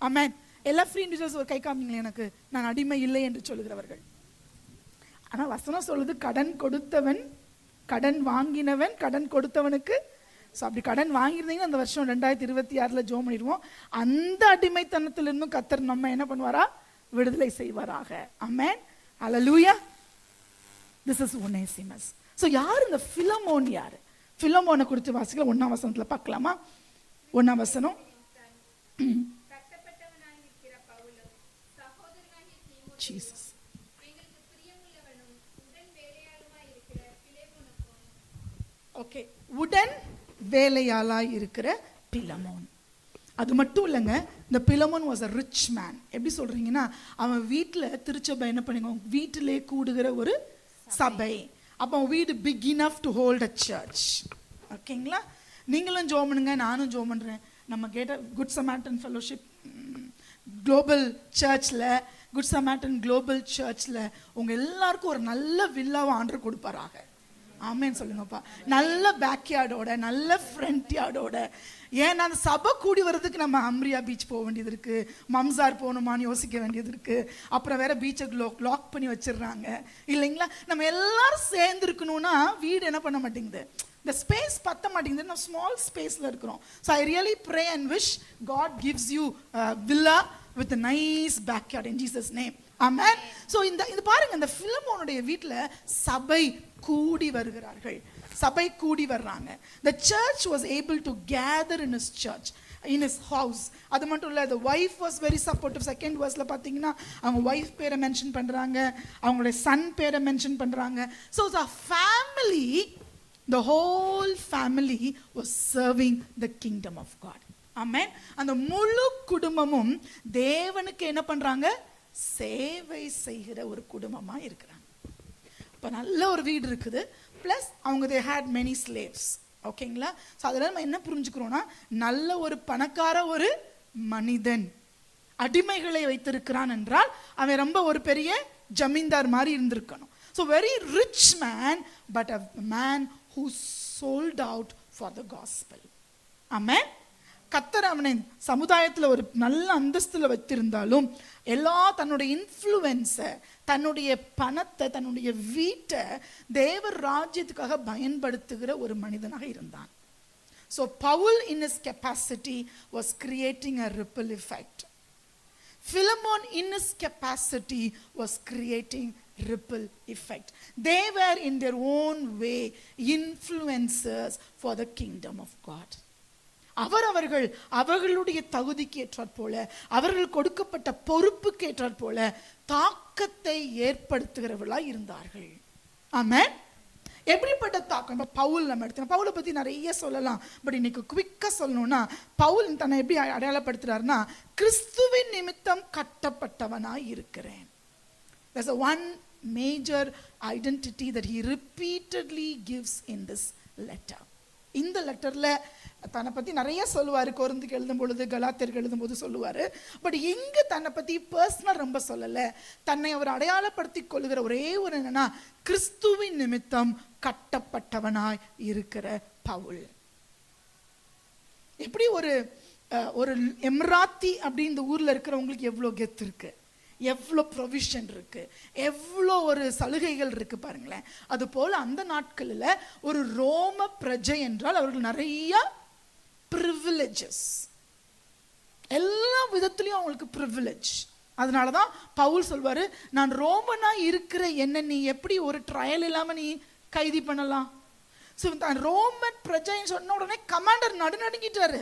Amen. எல்லா ஃப்ரீ இண்டிவிஜுவல்ஸ் ஒரு கை காமிங்களே எனக்கு, நான் அடிமை இல்லை என்று சொல்லுகிறவர்கள். ஆனா வசனம் சொல்லுது, கடன் கொடுத்தவன், கடன் வாங்கினவன், கடன் கொடுத்தவனுக்கு. ஸோ அப்படி கடன் வாங்கியிருந்தீங்கன்னா அந்த வருஷம் 2026 ஜோம் பண்ணிடுவோம். அந்த அடிமைத்தனத்திலிருந்தும் கர்த்தர் நம்ம என்ன பண்ணுவாரா? விடுதலை செய்வாராக. ஆமென். ஹல்லேலூயா. This is Onesimus. ஸோ யார் இந்த பிலமோன்? யாரு? பிலமோனை குறித்து வாசிக்கல 1ஆம் வசனத்துல பார்க்கலாமா? 1ஆம் வசனம். ஜீசஸ். ஓகே, உடன் வேலையாளாய் இருக்கிற பிலமோன். அது மட்டும் இல்லைங்க, இந்த Philemon was a rich man. எப்படி சொல்றீங்கன்னா, அவன் வீட்டில் திருச்சபை என்ன பண்ணுங்க, வீட்டிலே கூடுகிற ஒரு சபை. அப்போ வீடு big enough to hold a church. ஓகேங்களா? நீங்களும் ஜோம் பண்ணுங்க, நானும் ஜோம் பண்றேன். நம்ம கேட்ட குட் சமாரிட்டன் ஃபெலோஷிப் குளோபல் சர்ச்சில், குட் சமாரிட்டன் குளோபல் சர்ச்சில் உங்க எல்லாருக்கும் ஒரு நல்ல வில்லாவை ஆண்டவர் கொடுப்பாராக. ஆமேன்னு சொல்லுங்கப்பா. நல்ல பேக்யார்டோட, நல்ல ஃப்ரண்ட் யார்டோட. ஏன்னா அந்த சபை கூடி வர்றதுக்கு நம்ம அம்ரியா பீச் போக வேண்டியது இருக்கு, மம்சார் போகணுமான்னு யோசிக்க வேண்டியது இருக்கு. அப்புறம் வேற பீச்சை லாக் பண்ணி வச்சிடுறாங்க இல்லைங்களா? நம்ம எல்லாரும் சேர்ந்து இருக்கணும்னா வீடு என்ன பண்ண மாட்டேங்குது, இந்த ஸ்பேஸ் பத்த மாட்டேங்குது. நம்ம ஸ்மால் ஸ்பேஸ்ல இருக்கிறோம். So I really pray and wish God gives you villa with a nice backyard in Jesus name. Amen. So இந்த பாருங்க, இந்த பிலமோனுடைய வீட்ல சபை கூடி வருகிறார்கள், சபை கூடி வர்றாங்க. The church was able to gather in his church, in his house. அது மட்டும் இல்ல, the wife was very supportive. Second verseல பாத்தீங்கன்னா அவங்க wife பேரை மென்ஷன் பண்றாங்க, அவங்களுடைய son பேரை மென்ஷன் பண்றாங்க. So the family, the whole family was serving the kingdom of God. Amen. அந்த முழு குடும்பமும் தேவனுக்கு என்ன பண்றாங்க? சேவை செய்கிற ஒரு குடும்பமா இருக்கிறாங்க. இப்ப நல்ல ஒரு வீடு இருக்குது, பிளஸ் அவங்க they had many slaves. ஓகேங்களா? ஸோ அதில் நம்ம என்ன புரிஞ்சுக்கிறோம்னா, நல்ல ஒரு பணக்கார ஒரு மனிதன் அடிமைகளை வைத்திருக்கிறான் என்றால் அவன் ரொம்ப ஒரு பெரிய ஜமீன்தார் மாதிரி இருந்திருக்கணும். So very rich man, but a man who sold out for the gospel. Amen. கர்த்தர் அவனை சமுதாயத்தில் ஒரு நல்ல அந்தஸ்துல வைத்திருந்தாலும் எல்லா தன்னுடைய இன்ஃப்ளூயன்ஸை, தன்னுடைய பணத்தை, தன்னுடைய வீட்டை தேவர் ராஜ்யத்துக்காக பயன்படுத்துகிற ஒரு மனிதனாக இருந்தான். So Paul in his capacity was creating a ripple effect. Philemon in his capacity was creating ripple effect. They were in their own way influencers for the kingdom of God. அவர்களுடைய தகுதிக்கு ஏற்றாற் போல, அவர்கள் கொடுக்கப்பட்ட பொறுப்புக்கு ஏற்றாற் போல தாக்கத்தை ஏற்படுத்துகிறவர்களாய் இருந்தார்கள். ஆமென். எப்படிப்பட்ட தாக்கம்? இப்போ பவுல் நம்ம எடுத்தோம், பவுலை பற்றி நிறைய சொல்லலாம், பட் இன்னைக்கு குவிக்காக சொல்லணும்னா, பவுல் தன்னை எப்படி அடையாளப்படுத்துறாருன்னா, கிறிஸ்துவின் நிமித்தம் கட்டப்பட்டவனாய் இருக்கிறேன். There's a one major identity that he repeatedly gives in this letter. இந்த லெட்டர்ல தன்னை பத்தி நிறைய சொல்லுவாரு. கொரிந்துக்கு எழுதும் பொழுது, கலாத்தியருக்கு எழுதும் போது சொல்லுவாரு. பட் எங்க தன்னை பத்தி பர்சனல் ரொம்ப சொல்லல. தன்னை அவர் அடையாளப்படுத்திக் கொள்ளுகிற ஒரே ஒரு என்னன்னா, கிறிஸ்துவின் நிமித்தம் கட்டப்பட்டவனாய் இருக்கிற பவுல். எப்படி ஒரு எம்ராத்தி அப்படி இந்த ஊர்ல இருக்கிறவங்களுக்கு எவ்வளவு கெத்து இருக்கு, எவ்வளோ ப்ரொவிஷன் இருக்கு, எவ்வளோ ஒரு சலுகைகள் இருக்கு பாருங்களேன். அது போல அந்த நாட்களில் ஒரு ரோம பிரஜை என்றால் அவர்கள் நிறைய ப்ரிவிலேஜஸ், எல்லா விதத்துலையும் அவங்களுக்கு ப்ரிவிலேஜ். அதனாலதான் பவுல் சொல்வாரு, நான் ரோமனா இருக்கிற என்ன நீ எப்படி ஒரு ட்ரையல் இல்லாம நீ கைதி பண்ணலாம்? ரோமன் பிரஜைன்னு சொன்ன உடனே commander நடுநடுங்கிட்டாரு.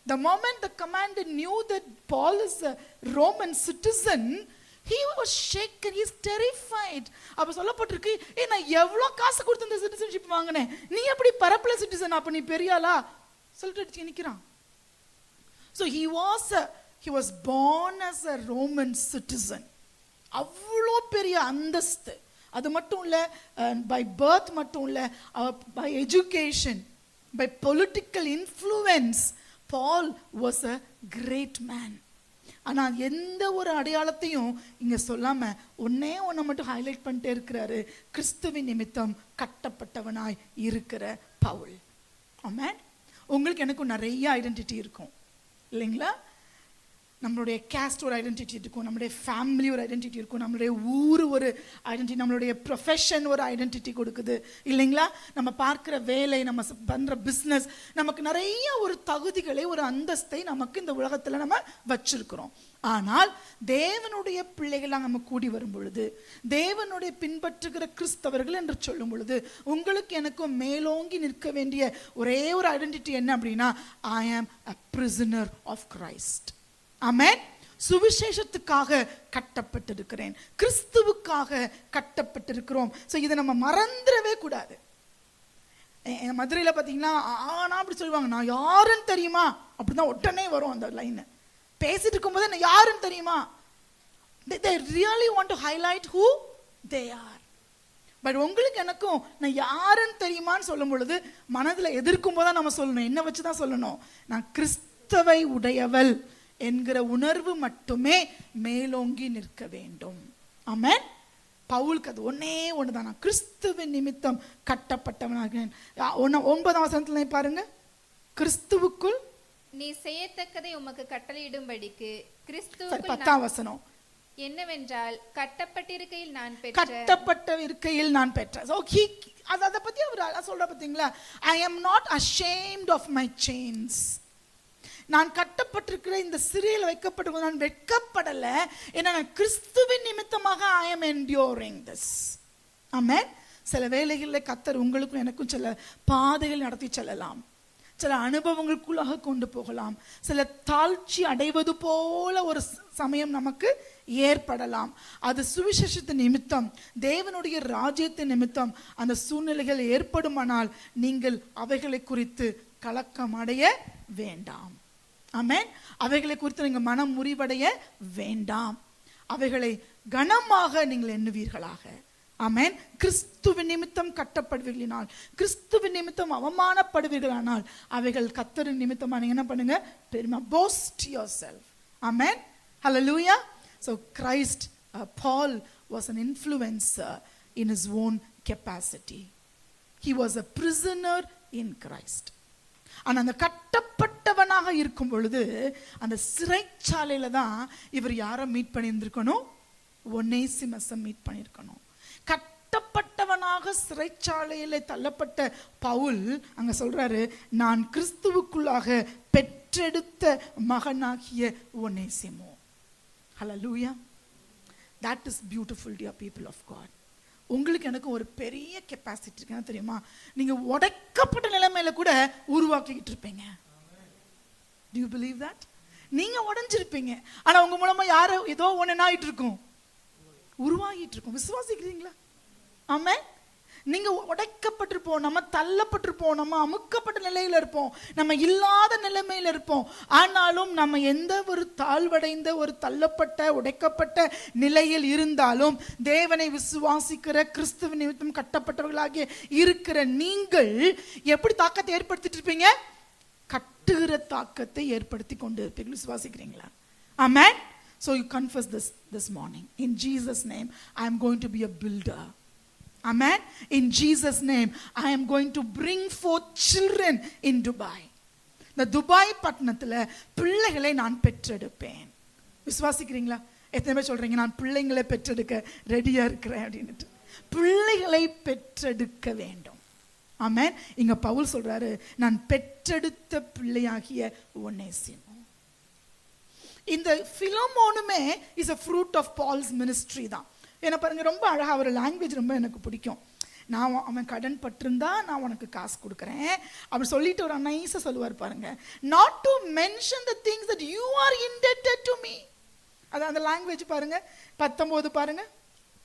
The moment the commander knew that Paul is a Roman citizen, he was shaken, he is terrified. அப்ப சொல்லப்பட்டிருக்கு, நான் எவ்வளவு காசு கொடுத்து இந்த சிட்டிசன்ஷிப் வாங்கினேன், நீ எப்படி பரப்பல சிட்டிசன், அப்ப நீ பெரியாளா சொல்லிட்டு நிக்கிறான். So he was born as a Roman citizen. அவ்வளோ பெரிய அந்தஸ்து. அது மட்டும் இல்ல, by birth மட்டும் இல்ல, by education, by political influence, Paul was a great man. ஆனால் எந்த ஒரு அடையாளத்தையும் இங்க சொல்லாம ஒன்ன மட்டும் ஹைலைட் பண்ணிட்டே இருக்கிறாரு, கிறிஸ்துவின் நிமித்தம் கட்டப்பட்டவனாய் இருக்கிற பவுல். ஆமென். உங்களுக்கு எனக்கும் நிறைய ஐடென்டிட்டி இருக்கும் இல்லைங்களா? நம்மளுடைய கேஸ்ட் ஒரு ஐடென்டிட்டி இருக்கும், நம்மளுடைய ஃபேமிலி ஒரு ஐடென்டிட்டி இருக்கும், நம்மளுடைய ஊர் ஒரு ஐடென்டிட்டி, நம்மளுடைய ப்ரொஃபஷன் ஒரு ஐடென்டிட்டி கொடுக்குது இல்லைங்களா? நம்ம பார்க்குற வேலை, நம்ம பண்ணுற பிஸ்னஸ், நமக்கு நிறைய ஒரு தகுதிகளை, ஒரு அந்தஸ்தை நமக்கு இந்த உலகத்தில் நம்ம வச்சிருக்கிறோம். ஆனால் தேவனுடைய பிள்ளைகளாக நம்ம கூடி வரும் பொழுது, தேவனுடைய பின்பற்றுகிற கிறிஸ்தவர்கள் என்று சொல்லும் பொழுது, உங்களுக்கு எனக்கும் மேலோங்கி நிற்க வேண்டிய ஒரே ஒரு ஐடென்டிட்டி என்ன அப்படின்னா, ஐ ஆம் அ பிரிசனர் ஆஃப் கிரைஸ்ட். ஆமென். சுவிசேஷத்துக்காக கட்டப்பட்டிருக்கிறேன், கிறிஸ்துவுக்காக கட்டப்பட்டிருக்கிறோம். ஸோ இதை நம்ம மறந்துடவே கூடாது. மதுரையில் பார்த்தீங்கன்னா ஆனால் அப்படி சொல்லுவாங்க, நான் யாருன்னு தெரியுமா, அப்படிதான் உடனே வரும் அந்த லைன். பேசிட்டு இருக்கும்போது நான் யாருன்னு தெரியுமா, they really want to highlight who they are. But உங்களுக்கு எனக்கும் நான் யாருன்னு தெரியுமான்னு சொல்லும் பொழுது மனதில் எதிர்க்கும் போது நம்ம சொல்லணும், என்ன வச்சு தான் சொல்லணும், நான் கிறிஸ்துவை உடையவள் என்கிற உணர்வு மட்டுமே மேலோங்கி நிற்க வேண்டும். ஆமென். பவுலுக்கு அது ஒண்ணுதான், நான் கிறிஸ்துவின் நிமித்தம் கட்டப்பட்டவனாக. 9ஆம் வசனத்துல பாருங்க, கிறிஸ்துவுக்குள் நீ செய்யத்தக்கதை உமக்கு கட்டளையிடும்படிக்கு கிறிஸ்துவுக்குள். 10ஆம் வசனம் என்னவென்றால் கட்டப்பட்டிருக்கையில் நான் பெற்ற. அதை பத்தி அவர் சொல்ற பாத்தீங்களா, I am not ashamed of my chains. நான் கட்டப்பட்டிருக்கிற இந்த சிறையில் வைக்கப்பட்டு நான் வெட்கப்படல, ஏன்னா நான் கிறிஸ்துவின் நிமித்தமாக I am enduring this. ஆமென். சில வேளைகளில் கர்த்தர் உங்களுக்கும் எனக்கும் சில பாதைகள் நடத்தி செல்லலாம், சில அனுபவங்களுக்குள்ளாக கொண்டு போகலாம், சில தாழ்ச்சி அடைவது போல ஒரு சமயம் நமக்கு ஏற்படலாம். அது சுவிசேஷத்தின் நிமித்தம், தேவனுடைய ராஜ்யத்தின் நிமித்தம் அந்த சூழ்நிலைகள் ஏற்படுமானால் நீங்கள் அவைகளை குறித்து கலக்கம் அடைய வேண்டாம். ஆமென். அவைகளை குறித்து நீங்கள் மனம் முறிவடைய வேண்டாம். அவைகளை கனமாக நீங்கள் எண்ணுவீர்களாக. ஆமென். கிறிஸ்துவின் நிமித்தம் கட்டப்படுவீர்களானால், கிறிஸ்துவின் நிமித்தம் அவமானப்படுவீர்களானால், அவைகள் கர்த்தரின் நிமித்தமா நீங்க என்ன பண்ணுங்க, பெருமை. boast yourself. Amen. hallelujah. So Christ, Paul was an influencer in his own capacity. He was a prisoner in Christ. ஆனா அந்த கட்டப்பட்டவனாக இருக்கும் பொழுது அந்த சிறைச்சாலையில தான் இவர் யாரை மீட் பண்ணியிருந்திருக்கணும், ஒனேசிமஸை மீட் பண்ணியிருக்கணும். கட்டப்பட்டவனாக சிறைச்சாலையில தள்ளப்பட்ட பவுல் அங்க சொல்றாரு, நான் கிறிஸ்துவுக்குள்ளாக பெற்றெடுத்த மகனாகிய ஒனேசிமோ. ஹல்லேலூயா. That is beautiful, dear people of God. உங்களுக்கு எனக்கு ஒரு பெரிய கெப்பாசிட்டி இருக்கு தெரியுமா? நீங்க உடைக்கப்பட்ட நிலைமையில கூட உருவாக்கிட்டு இருப்பீங்க. Do you believe that? நீங்க உடைஞ்சிருப்பீங்க, ஆனா உங்க மூலமா யாரோ ஏதோ ஒண்ணு ஆயிட்டு இருக்கும், உருவாகிட்டு இருக்கும். விசுவாசிக்கிறீங்களா? ஆமென். நீங்க உடைக்கப்பட்டிருப்போம், நம்ம தள்ளப்பட்டிருப்போம், நம்ம அமுக்கப்பட்ட நிலையில இருப்போம், நம்ம இல்லாத நிலைமையில இருப்போம். ஆனாலும் நம்ம எந்த ஒரு தாழ்வடைந்த ஒரு தள்ளப்பட்ட உடைக்கப்பட்ட நிலையில் இருந்தாலும் தேவனை விசுவாசிக்கிற கிறிஸ்துவின் நிமித்தம் கட்டப்பட்டவர்களாகிய இருக்கிற நீங்கள் எப்படி தாக்கத்தை ஏற்படுத்திட்டு இருப்பீங்க? கட்டுகிற தாக்கத்தை ஏற்படுத்தி கொண்டு இருப்பீங்க. விசுவாசிக்கிறீங்களா? ஆமென். So you confess this morning. In Jesus' name, I am going to be a builder. Amen. In Jesus' name, I am going to bring forth children in Dubai. இந்த துபாய் பட்டணத்துல பிள்ளைகளை நான் பெற்றெடுப்பேன். விசுவாசிக்கிறீங்களா? எத்தனை பேர் சொல்றீங்க நான் பிள்ளைங்களை பெற்றெடுக்க ரெடியா இருக்கிறேன் அப்படின்னுட்டு? பிள்ளைகளை பெற்றெடுக்க வேண்டும். ஆமென். இங்க பவுல் சொல்றாரு, நான் பெற்றெடுத்த பிள்ளையாகிய ஒனேசிமோ. இந்த பிலோமோனுமே is a fruit of Paul's ministry தான். என்ன பாருங்க, ரொம்ப அழகா ஒரு லாங்குவேஜ் ரொம்ப எனக்கு பிடிக்கும். நான் அவன் கடன் பட்டிருந்தா நான் உனக்கு காசு கொடுக்குறேன் அப்படி சொல்லிட்டு ஒரு நைஸா சொல்லுவார் பாருங்க. not to mention the things that you are indebted to me. அது அந்த லாங்குவேஜ் பாருங்க. 19 பாருங்க.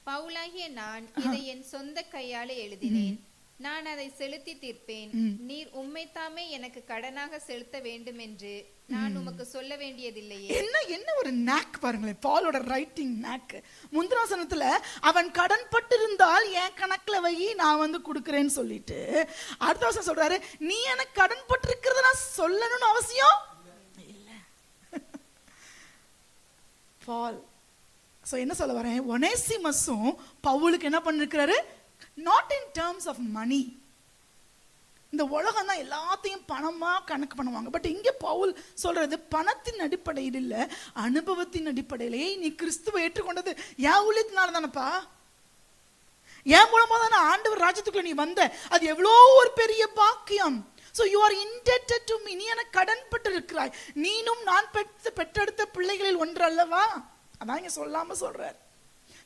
பவுலாகிய நான் இதை என் சொந்த கையாலே எழுதினேன், நான் அதை செலுத்தி தீர்ப்பேன். நீர் உம்மைத்தாமே எனக்கு கடனாக செலுத்த வேண்டும் என்று நான் உமக்கு சொல்ல வேண்டியதில்லையே. என்ன ஒரு நாக் பாருங்களேன், பாலோட ரைட்டிங் நாக். முந்திராசனத்துல அவன் கடன் பட்டிருந்தால் என் கணக்குல வை, நான் கொடுக்கிறேன்னு சொல்லிட்டு அடுத்த வருஷம் சொல்றாரு, நீ எனக்கு கடன் பட்டிருக்கிறத நான் சொல்லணும்னு அவசியம் இல்ல. பால் சோ என்ன சொல்ல வரேன், ஒனேசிமஸும் பவுலுக்கு என்ன பண்ணிருக்கிறாரு, not in terms of money. இந்த உலகம் தான் எல்லாத்தையும் பணமா கணக்கு பண்ணுவாங்க. பட் இங்க பவுல் சொல்றது பணத்தின் அடிப்படையில் இல்ல, அனுபவத்தின் அடிப்படையிலே. நீ கிறிஸ்துவை ஏற்றுக்கொண்டது என் ஊழியத்தினால தானப்பா, என் மூலமா தானே ஆண்டவர் ராஜ்யத்துக்குள்ள நீ வந்த, அது எவ்வளோ ஒரு பெரிய பாக்கியம். So you are indebted to me. நீ எனக்கு கடன் பட்டு இருக்கிறாய், நீனும் நான் பெற்றெடுத்த பிள்ளைகளில் ஒன்று அல்லவா. அதான் இங்க சொல்லாம சொல்றார்.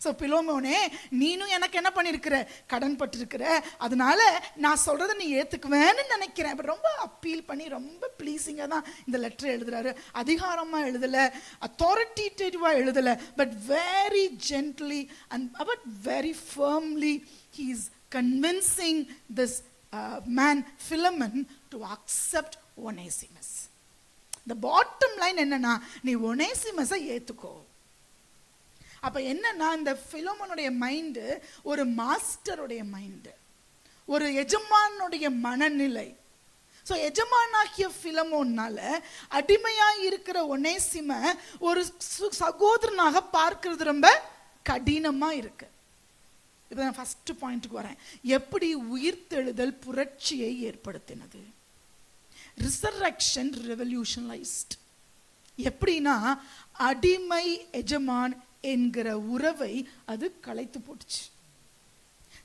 சோ பிலோமோனே, நீனும் எனக்கு என்ன பண்ணிருக்கிற, கடன் பட்டிருக்கிற, அதனால நான் சொல்றதை நீ ஏத்துக்குவேன்னு நினைக்கிறேன். ரொம்ப அப்பீல் பண்ணி ரொம்ப ப்ளீஸிங்கா தான் இந்த லெட்டர் எழுதுறாரு. அதிகாரமா எழுதல, அத்தாரிட்டேட்டிவா எழுதல, but very gently and but very firmly he is convincing this man Philemon to accept Onesimus. The bottom line என்னன்னா, நீ ஒனேசிமஸை ஏத்துக்கோ. அப்ப என்னன்னா, இந்த பிலோமோனுடைய மைண்ட் ஒரு மாஸ்டருடைய மைண்ட், ஒரு எஜமானுடைய மனநிலை. சோ எஜமானாகிய பிலமோன்னால அடிமையா இருக்கிற ஒனேசிம ஒரு சகோதரனாக பார்க்கிறது ரொம்ப கடினமா இருக்கு. இப்ப நான் ஃபர்ஸ்ட் பாயிண்ட்க்கு வரேன். எப்படி உயிர்த்தெழுதல் புரட்சியை ஏற்படுத்தினது? ரிசரக்ஷன் ரெவல்யூஷனலைஸ்ட். எப்படின்னா, அடிமை எஜமான் என்கிற உறவை அது கலைத்து போட்டுச்சு.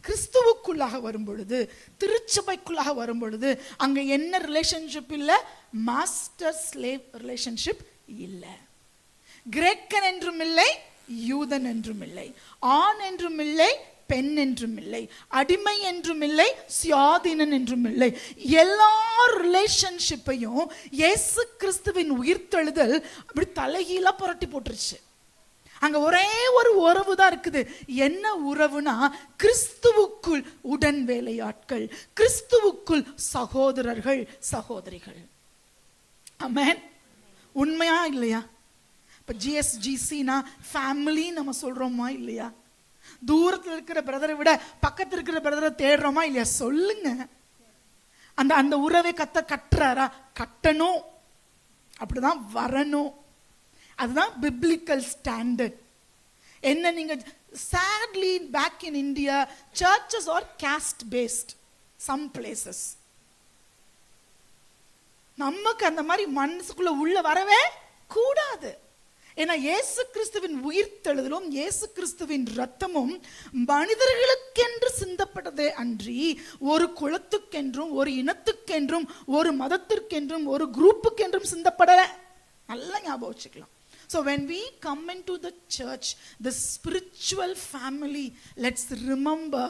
கிறிஸ்துவுக்குள்ளாக வரும் பொழுது, திருச்சபைக்குள்ளாக வரும் பொழுது அங்க என்ன ரிலேஷன்ஷிப் இல்ல? மாஸ்டர் ஸ்லேவ் ரிலேஷன்ஷிப் இல்ல. கிரேக்கன் என்றும் இல்லை, யூதன் என்றும் இல்லை, ஆண் என்றும் இல்லை, பெண் என்றும் இல்லை, அடிமை என்றும் இல்லை, சுயாதீனன் என்றும் இல்லை. எல்லா ரிலேஷன்ஷிப்பையும் இயேசு கிறிஸ்துவின் உயிர்த்தெழுதல் அப்படி தலைகீழா புரட்டி போட்டுருச்சு. அங்க ஒரே ஒரு உறவு தான் இருக்குது. என்ன உறவுனா, கிறிஸ்துவுக்குள் உடன் வேலையாட்கள், கிறிஸ்துவுக்குள் சகோதரர்கள், சகோதரிகள். ஆமென். உண்மையா இல்லையா? இப்ப ஜிஎஸ்ஜிசினா ஃபேமிலி நம்ம சொல்றோமா இல்லையா? தூரத்தில் இருக்கிற பிரதரை விட பக்கத்தில் இருக்கிற பிரதரை தேடுறோமா இல்லையா? சொல்லுங்க. அந்த அந்த உறவை கட்டுறாரா? கட்டணும், அப்படிதான் வரணும். அதுதான் பிப்ளிக்கல் ஸ்டாண்டர்ட். என்ன நீங்க sadly back in India churches are caste based some places. நமக்கு அந்த மாதிரி மனசுக்குள்ள உள்ள வரவே கூடாது. ஏன்னா இயேசு கிறிஸ்துவின் உயிர்த்தெழுதலும் இயேசு கிறிஸ்துவின் ரத்தமும் மனிதர்களுக்கென்று சிந்தப்பட்டதே அன்றி ஒரு குலத்துக்கென்றும் ஒரு இனத்துக்கென்றும் ஒரு மதத்திற்கென்றும் ஒரு குரூப்புக்கென்றும் சிந்தப்படல. நல்லா ஞாபகம் வச்சுக்கலாம். So when we come into the church, the spiritual family, let's remember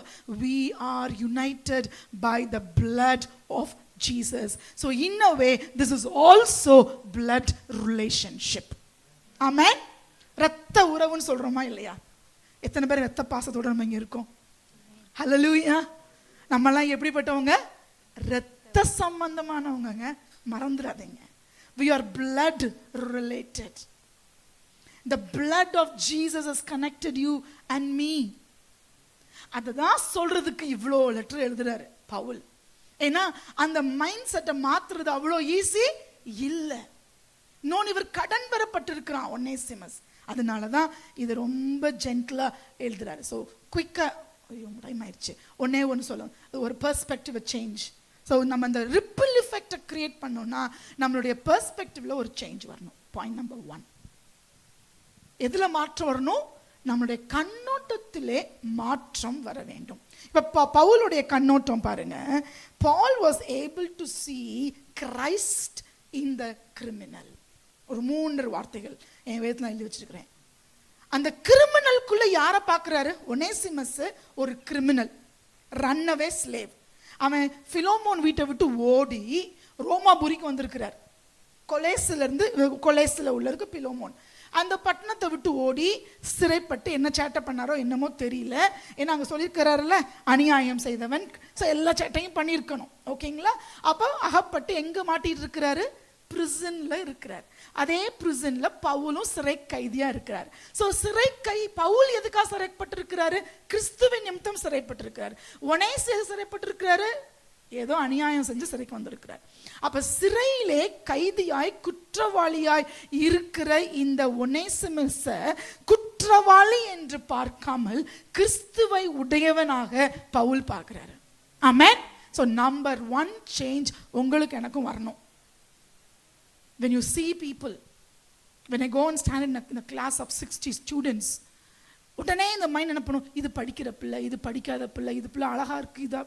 we are united by the blood of Jesus. So in a way this is also blood relationship. Amen. ரத்த உறவுன்னு சொல்றோமா இல்லையா? எத்தனை பேர் ரத்த பாசத்தோட நம்ம இங்க இருக்கோம்? ஹல்லேலூயா. நம்ம எல்லாம் எப்படிப்பட்டவங்க? ரத்த சம்பந்தமானவங்க. மறந்துடாதீங்க. We are blood related. The blood of Jesus has connected you and me. அதுதான் சொல்றதுக்கு இவ்வளோ லெட்டர் எழுதுறாரு பவுல். ஏன்னா அந்த மைண்ட் செட்டை மாத்துறது அவ்வளோ ஈஸி இல்லை. இன்னொன்று, இவர் கடன் பெறப்பட்டிருக்கிறான் ஒனேசிமஸ். அதனாலதான் இது ரொம்ப ஜென்டிலா எழுதுறாரு. ஸோ குயிக்கா டைம் ஆயிடுச்சு. ஒன்று சொல்லும், ஒரு பெர்ஸ்பெக்டிவ் சேஞ்ச். ஸோ நம்ம அந்த ரிப்பிள் எஃபெக்டை கிரியேட் பண்ணோம்னா நம்மளுடைய பெர்ஸ்பெக்டிவ்ல ஒரு சேஞ்ச் வரணும். பாயிண்ட் நம்பர் 1, எதுல மாற்றம் வரணும்? நம்மளுடைய கண்ணோட்டத்திலே மாற்றம் வர வேண்டும். இப்ப பவுலுடைய கண்ணோட்டம் பாருங்க. Paul was able to see Christ in the criminal. ஒரு 3 வார்த்தைகள் என் வேதத்துல எழுதி வச்சிருக்கிறேன். அந்த கிரிமினலுக்குள்ள யாரை பார்க்கிறாரு? ஒனேசிமஸ் ஒரு கிரிமினல், ரன்அவே ஸ்லேவ். அவன் பிலோமோன் வீட்டை விட்டு ஓடி ரோமாபுரிக்கு வந்திருக்கிறார். கொலேஸ்ல உள்ள இருக்கு பிலோமோன். அந்த பட்டணத்தை விட்டு ஓடி சிறைப்பட்டு என்ன சேட்டை பண்ணாரோ என்னமோ தெரியல. ஏன்னா அங்கே சொல்லியிருக்கிறாருல, அநியாயம் செய்தவன். ஸோ எல்லா சேட்டையும் பண்ணியிருக்கணும். ஓகேங்களா? அப்போ அகப்பட்டு எங்கே மாட்டிட்டு இருக்கிறாரு? பிரிசன்ல இருக்கிறார். அதே பிரிசன்ல பவுலும் சிறை கைதியா இருக்கிறார். ஸோ பவுல் எதுக்காக சிறைப்பட்டிருக்கிறாரு? கிறிஸ்துவின் நிமித்தம் சிறைப்பட்டிருக்கிறார். ஒனேசிமஸ் சிறைப்பட்டிருக்கிறாரு, ஏதோ அநியாயம் செஞ்சு சிறைக்கு வந்திருக்கிறார். அப்ப சிறையிலே கைதியாய் குற்றவாளியாய் இருக்கிற இந்த ஒனேசிமஸ குற்றவாளி என்று பார்க்காமல் கிறிஸ்துவை உடையவனாக பவுல் பார்க்கிறாரு. ஆமென். சோ நம்பர் 1 சேஞ்ச் உங்களுக்கு எனக்கும் வரணும். When you see people, when I go and stand in a class of 60 students, உடனே இந்த மைண்ட் என்ன பண்ணும்? இது படிக்கிற பிள்ளை, இது படிக்காத பிள்ளை, இது பிள்ளை அழகா இருக்கு, இதா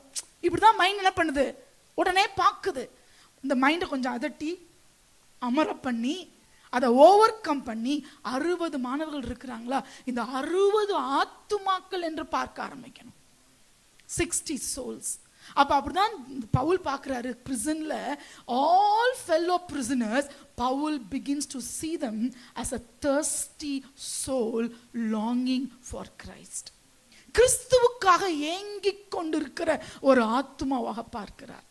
இப்படிதான் மைண்ட் என்ன பண்ணுது? உடனே பார்க்குது. இந்த மைண்டை கொஞ்சம் அதட்டி அமர பண்ணி அதை ஓவர் கம் பண்ணி 60 மாணவர்கள் இருக்கிறாங்களா, இந்த 60 ஆத்துமாக்கள் என்று பார்க்க ஆரம்பிக்கணும். 60 souls. அப்ப அப்படிதான் பவுல் பார்க்கிறாரு. பிரிசன்ல all fellow prisoners, Paul begins to see them as a thirsty soul longing for Christ. கிறிஸ்துவுக்காக ஏங்கிக் கொண்டிருக்கிற ஒரு ஆத்மாவாக பார்க்கிறார்.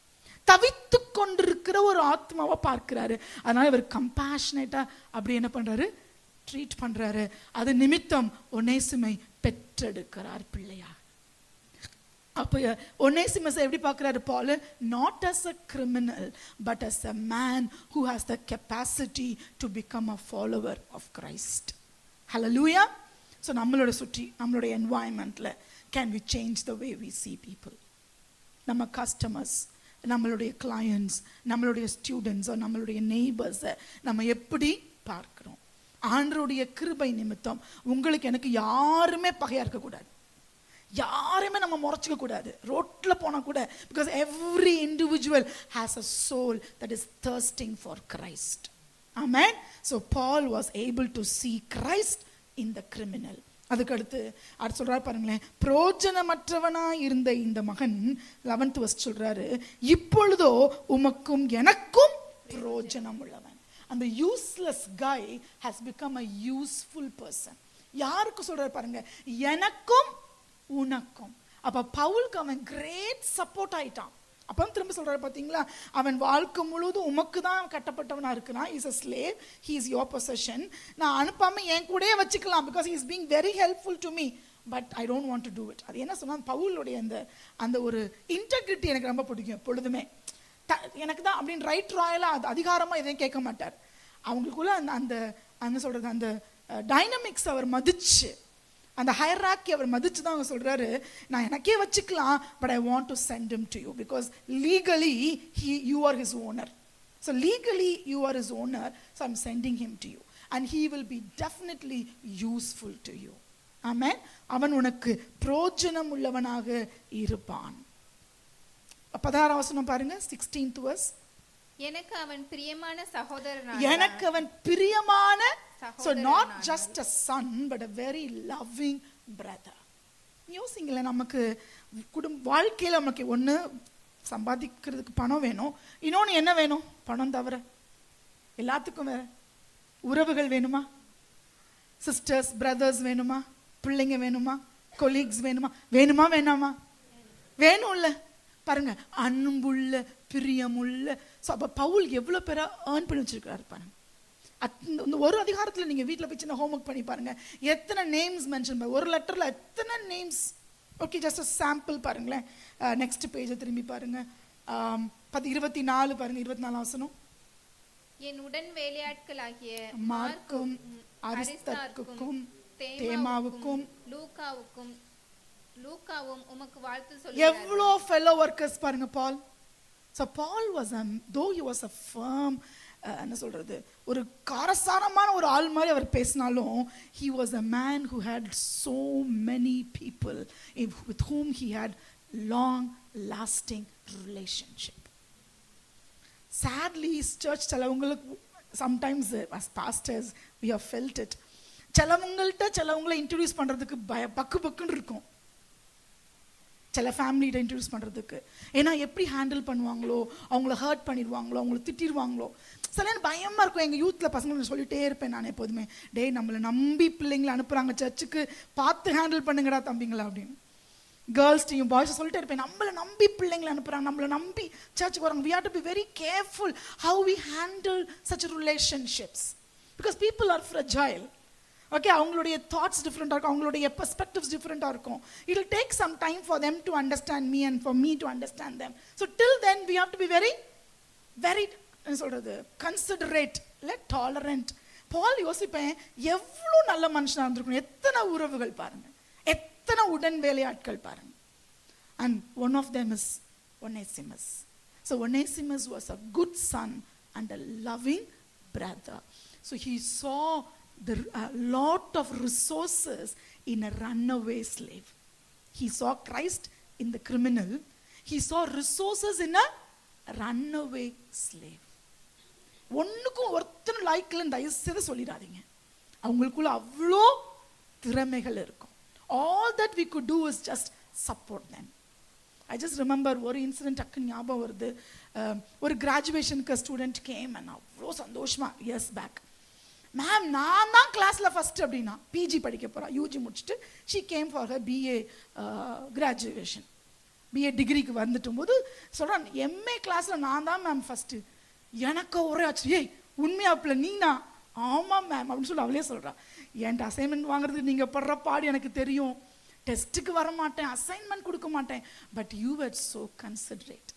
தவித்து கொண்டிருக்கிற ஒரு ஆத்மாவை பார்க்கிறாரு. அதனால இவர் கம்பேஷனேட்டா அப்படி என்ன பண்றாரு? ட்ரீட் பண்றாரு. அது நிமித்தம் ஒனேசிமை பெற்றெடுக்கிறார் பிள்ளையா. அப்ப ஒனேசிமஸ் எப்படி பார்க்கிறாரு பால்? not as a criminal but as a man who has the capacity to become a follower of Christ. Hallelujah. So நம்மளோட சுற்றி நம்மளோட என்வாயன்மெண்ட்ல can we change the way we see people? நம்ம கஸ்டமர்ஸ், நம்மளுடைய கிளையண்ட்ஸ், நம்மளுடைய ஸ்டூடெண்ட்ஸ், நம்மளுடைய neighbours நம்ம எப்படி பார்க்கிறோம்? ஆண்டவருடைய கிருபை நிமித்தம் உங்களுக்கு எனக்கு யாருமே பகையா இருக்கக்கூடாது. யார் யாரையுமே நம்ம முறைச்சிக்க கூடாது ரோட்ல போனா கூட. Because every individual has a soul that is thirsting for Christ. Amen. So Paul was able to see Christ in the criminal. அதுக்கு அடுத்து சொல்றாரு பாருங்களேன், பிரயோஜனமற்றவனா இருந்த இந்த மகன் 11th verse சொல்றாரு, இப்பொழுதோ உமக்கும் எனக்கும் பிரயோஜனம் உள்ளவன். அந்த useless guy has become a useful person. யாருக்கு சொல்றாரு பாருங்க, எனக்கும் உனக்கும். அப்ப பவுலுக்கு அவன் கிரேட் சப்போர்ட் ஆயிட்டான். அப்போ திரும்ப சொல்றாரு பாத்தீங்களா, அவன் வாழ்க்கை முழுவதும் உமக்கு தான் கட்டப்பட்டவனா இருக்கிறான். Is a slave, he is your possession. நான் அனுப்பாம என் கூடயே வச்சுக்கலாம், because he is being very helpful to me, but I don't want to do it. அது என்ன சொன்னா, பவுலுடைய அந்த ஒரு இன்டெகிரிட்டி எனக்கு ரொம்ப பிடிக்கும். எப்பொழுதுமே எனக்கு தான் அப்படின்னு ரைட் ராயலா அதிகாரமா எதையும் கேட்க மாட்டார். அவங்களுக்குள்ள அந்த சொல்றது அந்த டைனமிக்ஸ் அவர் மதிச்சு, அந்த ஹையரார்க்கி அவர் மதிச்சு தான் அவங்க சொல்றாரு, நான் எனக்கே வச்சுக்கலாம், but I want to send him to you because legally you are his owner. So legally you are his owner, so I'm sending him to you and he will be definitely useful to you. Amen. அவன் உனக்கு பிரயோஜனம் உள்ளவனாக இருப்பான். 16 வசனம் பாருங்க, 16th verse. எனக்கு அவன் பிரியமான சகோதரன். எனக்கு அவன் பிரியமான, so not just a son but a very loving brother. யோசிங்களே, நமக்கு வாழ்க்கையில நமக்கு ஒண்ணு சம்பாதிக்கிறதுக்கு பணம் வேணும், இன்னொன்னு என்ன வேணும்? பணம் தவிர எல்லாத்துக்கும் வேற உறவுகள் வேணுமா? சிஸ்டர்ஸ் பிரதர்ஸ் வேணுமா? பிள்ளைங்க வேணுமா? கொலீக்ஸ் வேணுமா? வேணாமா? வேணும்ல. பாருங்க, அன்புள்ள பிரியமுள்ள. அப்ப பவுல் எவ்வளவு பேரை ஏர்ன் பண்ணி வச்சிருக்காரு பாருங்க. ஒரு அதிகாரத்துல நீங்க வீட்டுல போய் சின்ன ஹோம்வொர்க் பண்ணி பாருங்க, எத்தனை நேம்ஸ் மென்ஷன் பண்ண, ஒரு லெட்டர்ல எத்தனை names. Okay, just a sample பாருங்களேன். நெக்ஸ்ட் பேஜ் திரும்பி பாருங்க, 24 பாருங்க, 24 வசனம். என் உடன் வேலையாட்களாகிய மார்க்கும் அரிஸ்தர்க்குக்கும் தேமாவுக்கும் லூக்காவும் உமக்கு வாழ்த்து சொல்லுகிறார்கள். எவ்வளோ ஃபெலோ ஒர்க்கர்ஸ் பாருங்க பால். So Paul was though he was a firm என்ன சொல்றது, ஒரு காரசாரமான ஒரு ஆள் மாதிரி அவர் பேசினாலும், he was a man who had so many people with whom he had long lasting relationship. Sadly church சிலவங்களுக்கு sometimes as pastors we have felt it, சிலவங்களை இன்ட்ரோடியூஸ் பண்றதுக்கு பக்குன்னு இருக்கும், சில ஃபேமிலியிட்ட இன்ட்ரோடியூஸ் பண்ணுறதுக்கு. ஏன்னா எப்படி ஹேண்டில் பண்ணுவாங்களோ, அவங்கள ஹர்ட் பண்ணிடுவாங்களோ, அவங்கள திட்டிடுவாங்களோ, சில நேரம் பயமாக இருக்கும். எங்கள் யூத்தில் பசங்களை சொல்லிகிட்டே இருப்பேன் நான் எப்போதுமே, டே நம்மளை நம்பி பிள்ளைங்களை அனுப்புகிறாங்க சர்ச்சுக்கு, பார்த்து ஹேண்டில் பண்ணுங்கடா தம்பிங்களா அப்படின்னு. கேர்ள்ஸ்டையும் பாய்ஸை சொல்லிட்டே இருப்பேன், நம்மளை நம்பி பிள்ளைங்களை அனுப்புகிறாங்க, நம்மளை நம்பி சர்ச்சுக்கு வராங்க. we have to be very careful how we handle such relationships because people are fragile. Okay, அவங்களுடைய தாட்ஸ் டிஃப்ரெண்டாக இருக்கும், அவங்களுடைய பெர்ஸ்பெக்டிவ்ஸ் டிஃப்ரெண்டாக இருக்கும். It will take some time for them to understand me and for me to understand them. So till then we have to be very very என்ன சொல்கிறது, considerate, இல்லை tolerant. பால் யோசிப்பேன், எவ்வளோ நல்ல மனுஷனாக இருந்திருக்கணும், எத்தனை உறவுகள் பாருங்க, எத்தனை உடன் வேலையாட்கள் பாருங்க. And one of them is Onesimus. So Onesimus was a good son and a loving brother. So he saw the lot of resources in a runaway slave. He saw Christ in the criminal. He saw resources in a runaway slave. ஒண்ணுக்கும் ஒருத்தன் லைக்ல தயவு செய்து சொல்லிடாதீங்க, அவங்களுக்குள்ள அவ்வளோ திறமைகள் இருக்கும். All that we could do is just support them. I just remember ஒரு incident டக்குன்னு ஞாபகம் வருது. ஒரு கிராஜுவேஷனுக்கு ஸ்டூடெண்ட் கேம் அண்ட் அவ்வளோ சந்தோஷமா இயர்ஸ் பேக், மேம் நான் தான் கிளாஸில் ஃபஸ்ட் அப்படின்னா, பிஜி படிக்க போகிறா, யூஜி முடிச்சுட்டு she came for her BA graduation, BA டிகிரிக்கு வந்துட்டும் போது சொல்கிறான், எம்ஏ கிளாஸில் நான் தான் மேம் ஃபஸ்ட்டு. எனக்கு ஒரே ஆச்சு, ஏய் உண்மையாப்பில் நீனா? ஆமாம் மேம் அப்படின்னு சொல்லி அவளே சொல்கிறான். என்கிட்ட அசைன்மெண்ட் வாங்குறதுக்கு நீங்கள் படுற பாடு எனக்கு தெரியும், டெஸ்ட்டுக்கு வர மாட்டேன், அசைன்மெண்ட் கொடுக்க மாட்டேன், but you were so considerate,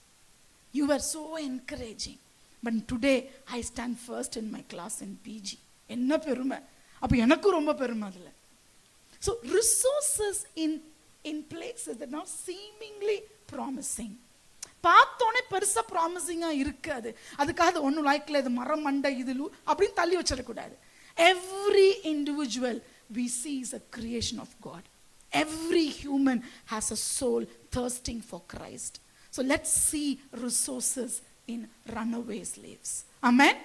you were so encouraging, but today I stand first in my class in PG. என்ன பெருமை, அப்போ எனக்கும் ரொம்ப பெருமை அதில். So resources in places that now seemingly promising, பார்த்தோன்னே பெருசாக ப்ராமிசிங்காக இருக்காது, அதுக்காக ஒன்றும் லைக்கில் இது மரம் மண்டை இது அப்படின்னு தள்ளி வச்சிடக்கூடாது. Every individual we see is a creation of God. Every human has a soul thirsting for Christ. So let's see resources in runaway slaves. Amen.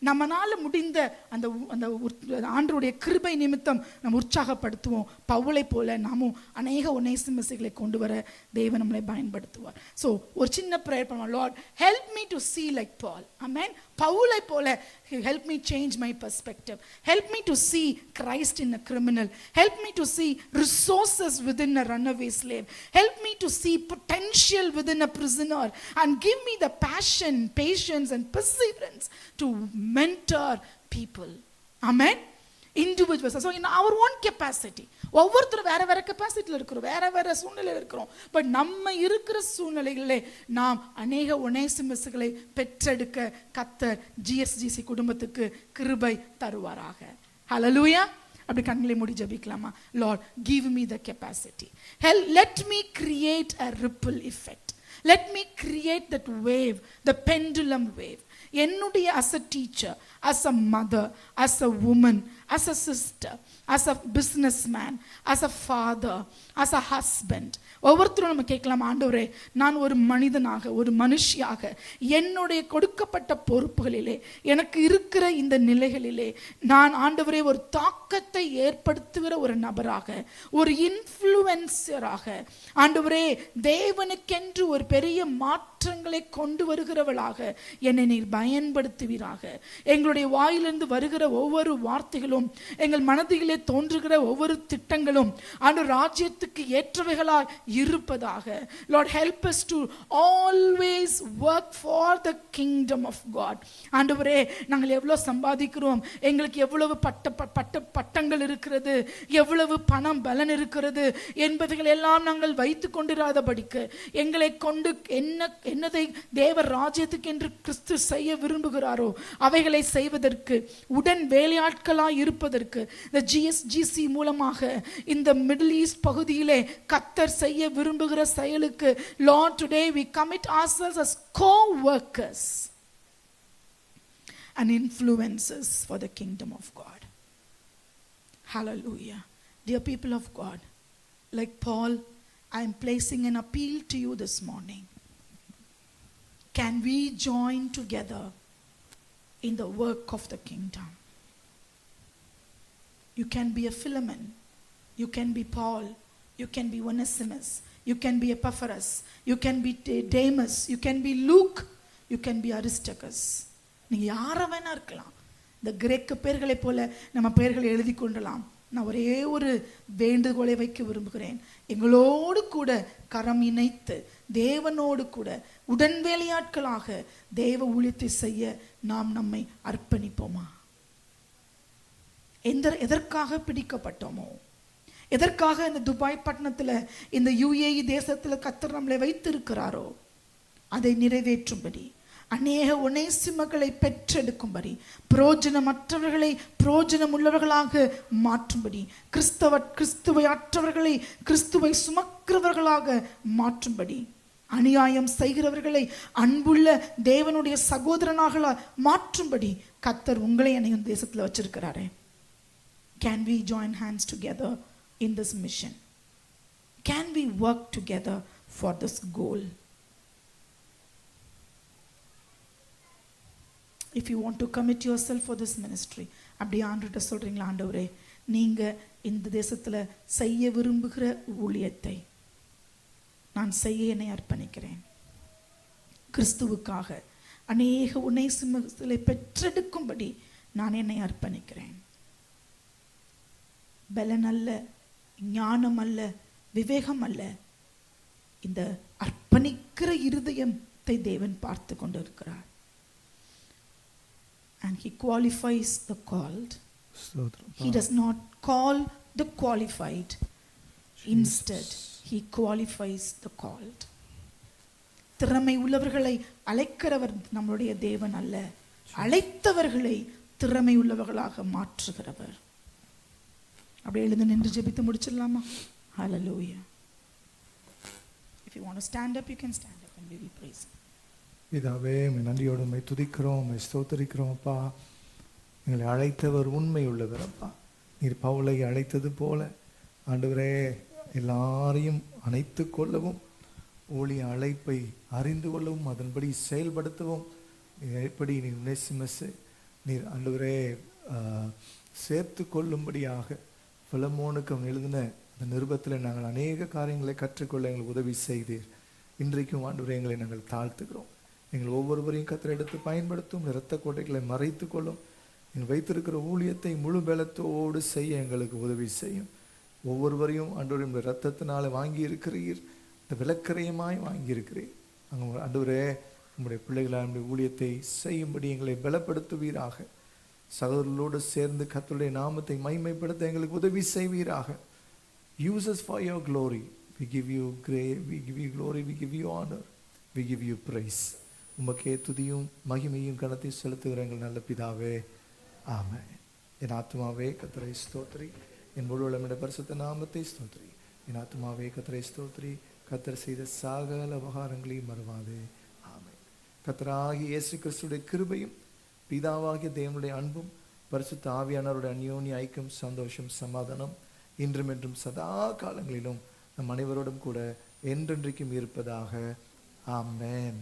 நம்மனால முடிந்த அந்த அந்த ஆண்டவருடைய கிருபை நிமித்தம் நம்ம உற்சாகப்படுத்துவோம். பவுலை போல நாமும் அநேக ஒனேசிமஸ்களை கொண்டு வர தேவன் நம்மளை பயன்படுத்துவார். ஸோ ஒரு சின்ன ப்ரேயர் பண்ணுவோம். Lord help me to see like Paul. Amen. பவுலை போல help me change my perspective. Help me to see Christ in a criminal. Help me to see resources within a runaway slave. Help me to see potential within a prisoner, and give me the passion, patience and perseverance to mentor people. Amen. Individuals. So in our own capacity, ஒவ்வொருத்தரும் வேற வேற கெப்பாசிட்டியில் இருக்கிறோம், வேற வேற சூழ்நிலையில் இருக்கிறோம். But நம்ம இருக்கிற சூழ்நிலைகளிலே நாம் அநேக ஒனேசிமஸ்களை பெற்றெடுக்க கர்த்தர் ஜிஎஸ்ஜிசி குடும்பத்துக்கு கிருபை தருவாராக. ஹல்லேலூயா. அப்படி கண்களை மூடி ஜெபிக்கலாமா? Lord give me the capacity. Let me create a ripple effect. Let me create that wave, the pendulum wave. என்னுடைய as a teacher, as a mother, as a woman, as a sister, as a businessman, as a father, as a husband, ஒவ்வொருத்தரும் நம்ம கேட்கலாம், ஆண்டவரே நான் ஒரு மனிதனாக ஒரு மனுஷியாக என்னுடைய கொடுக்கப்பட்ட பொறுப்புகளிலே எனக்கு இருக்கிற இந்த நிலைகளிலே நான் ஆண்டவரே ஒரு தாக்கத்தை ஏற்படுத்துகிற ஒரு நபராக, ஒரு இன்ஃப்ளூயன்சராக, ஆண்டவரே தேவனுக்கென்று ஒரு பெரிய மாற்றங்களை கொண்டு வருகிறவளாக என்னை நீர் பயன்படுத்துவீராக. எங்களுடைய வாயிலிருந்து வருகிற ஒவ்வொரு வார்த்தைகளும், எங்கள் மனதிலே தோன்றுகிற ஒவ்வொரு திட்டங்களும் ஆண்டவர் ராஜ்யத்துக்கு ஏற்றவைகளாய் இருப்பதாக. Lord, help us to always work for the kingdom of God. ஆண்டவரே நாங்கள் எவ்வளவு சம்பாதிக்கிறோம், எங்களுக்கு எவ்வளவு பட்டங்கள் இருக்கிறது, எவ்வளவு பணம் பலன் இருக்கிறது என்பதைகள் எல்லாம் நாங்கள் வைத்துக் கொண்டிராதபடிக்கு எங்களை கொண்டு என்னதை தேவ ராஜ்யத்துக்கு என்று கிறிஸ்து செய்ய விரும்புகிறாரோ அவைகளை செய்வதற்கு உடன் வேலையாட்களாய் இருப்பதற்கு இந்த ஜிஎஸ்ஜிசி மூலமாக இந்த மிடில் ஈஸ்ட் பகுதியிலே கர்த்தர் செய்ய விரும்புகிற செயலுக்கு Lord, today we commit ourselves as co-workers and influencers for the kingdom of God. Hallelujah. Dear people of God, like Paul, I am placing an appeal to you this morning. Can we join together in the work of the kingdom? You can be a Philemon, you can be Paul, you can be Onesimus, you can be Epaphras, you can be Demas, you can be Luke, you can be Aristarchus. நீங்க யார வேணா இருக்கலாம். இந்த கிரேக்க பெயர்களை போல நம்ம பெயர்களை எழுதி கொள்ளலாம். நான் ஒரே ஒரு வேண்டுகோளை வைக்க விரும்புகிறேன். எங்களோடு கூட கரம் இணைத்து தேவனோடு கூட உடன் வேலையாட்களாக தேவ ஊழியத்தை செய்ய நாம் நம்மை அர்ப்பணிப்போமா? எதற்காக பிடிக்கப்பட்டோமோ, எதற்காக இந்த துபாய் பட்டணத்துல இந்த UAE தேசத்துல கர்த்தர் நம்மளை வைத்திருக்கிறாரோ அதை நிறைவேற்றும்படி, அநேக ஒனேசிமகளை பெற்றெடுக்கும்படி, பிரயோஜனமற்றவர்களை பிரயோஜனம் உள்ளவர்களாக மாற்றும்படி, கிறிஸ்துவை அற்றவர்களை கிறிஸ்துவை சுமக்கிறவர்களாக மாற்றும்படி, அநியாயம் செய்கிறவர்களை அன்புள்ள தேவனுடைய சகோதரனாக மாற்றும்படி கர்த்தர் உங்களை என்னையும் தேசத்துல வச்சிருக்கிறாரே. Can we join hands together in this mission? Can we work together for this goal? If you want to commit yourself for this ministry, அப்படி ஆண்டவர்கிட்ட சொல்றீங்களா, ஆண்டவரே நீங்க இந்த தேசத்துல செய்ய விரும்புகிற ஊழியத்தை நான் செய்ய என்னை அர்ப்பணிக்கிறேன். கிறிஸ்துவுக்காக அநேக ஒனேசிமஸ்களை பெற்றெடுக்கும்படி நான் என்னை அர்ப்பணிக்கிறேன். பலன் அல்ல, ஞானம் அல்ல, விவேகம் அல்ல, இந்த அர்ப்பணிக்கிற இருதயத்தை தேவன் பார்த்து கொண்டிருக்கிறார். And he qualifies the called. He does not call the qualified. Instead, he qualifies the called. திறமை உள்ளவர்களை அழைக்கிறவர் நம்முடைய தேவன் அல்ல, அழைத்தவர்களை திறமை உள்ளவர்களாக மாற்றுகிறவர். அப்படியே எழுந்து நின்று ஜெபித்து முடிச்சிடலாமா? Hallelujah. If you want to stand up, you can stand up and we will praise. பிதாவே, நன்றியோடு உம்மை துதிக்கிறோம், உம்மை ஸ்தோத்திரிக்கிறோம் அப்பா. எங்களை அழைத்தவர் உண்மை உள்ளவர் அப்பா. நீர் பவுலை அழைத்தது போல ஆண்டவரே எல்லாரையும் அணைத்து கொள்ளவும், ஊழிய அழைப்பை அறிந்து கொள்ளவும், அதன்படி செயல்படுத்தவும் எப்படி நீர் நேசிமஸ் நீர் ஆண்டவரே சேர்த்து கொள்ளும்படியாக பிலமோனுக்கு அவன் எழுதின அந்த நிருபத்தில் நாங்கள் அநேக காரியங்களை கற்றுக்கொள்ள எங்களுக்கு உதவி செய்தீர். இன்றைக்கும் ஆண்டவரே எங்களை நாங்கள் தாழ்த்துக்கிறோம். எங்கள் ஒவ்வொருவரையும் கர்த்தர் எடுத்து பயன்படுத்தும், இரத்த கோட்டைகளை மறைத்து கொள்ளும். நீங்கள் வைத்திருக்கிற ஊழியத்தை முழு பலத்தோடு செய்ய எங்களுக்கு உதவி செய்யும். ஒவ்வொருவரையும் ஆண்டவரே இரத்தத்தினால வாங்கி இருக்கிறீர், இந்த விலக்கிரயமாய் வாங்கி இருக்கிறீர். அங்கே ஆண்டவரே உங்களுடைய பிள்ளைகளால் நம்முடைய ஊழியத்தை செய்யும்படி எங்களை பலப்படுத்துவீராக. சகோதரர்களோடு சேர்ந்து கர்த்தருடைய நாமத்தை மகிமைப்படுத்த எங்களுக்கு உதவி செய்வீராக. Use us for your glory. We give you grace, we give you glory, we give you honor, we give you praise. உமக்கே துதியும் மகிமையும் கனத்தை செலுத்துகிற எங்கள் நல்ல பிதாவே, ஆமென். என் ஆத்துமாவே கர்த்தரை ஸ்தோத்திரி, என் முழு உள்ளமுடைய பரிசுத்த நாமத்தை ஸ்தோத்திரி. என் ஆத்துமாவே கர்த்தரை ஸ்தோத்திரி, கர்த்தர் செய்த சகல உபகாரங்களையும் மறவாதே. ஆமென். கர்த்தராகிய இயேசு கிறிஸ்துடைய கிருபையும் பிதாவாகிய தேவனுடைய அன்பும் பரிசுத்த ஆவியானவருடைய அந்யோன்ய ஐக்கியம், சந்தோஷம், சமாதானம் இன்றும் என்றும் சதா காலங்களிலும் நம் அனைவரோடும் கூட என்றென்றைக்கும் இருப்பதாக. ஆமென்.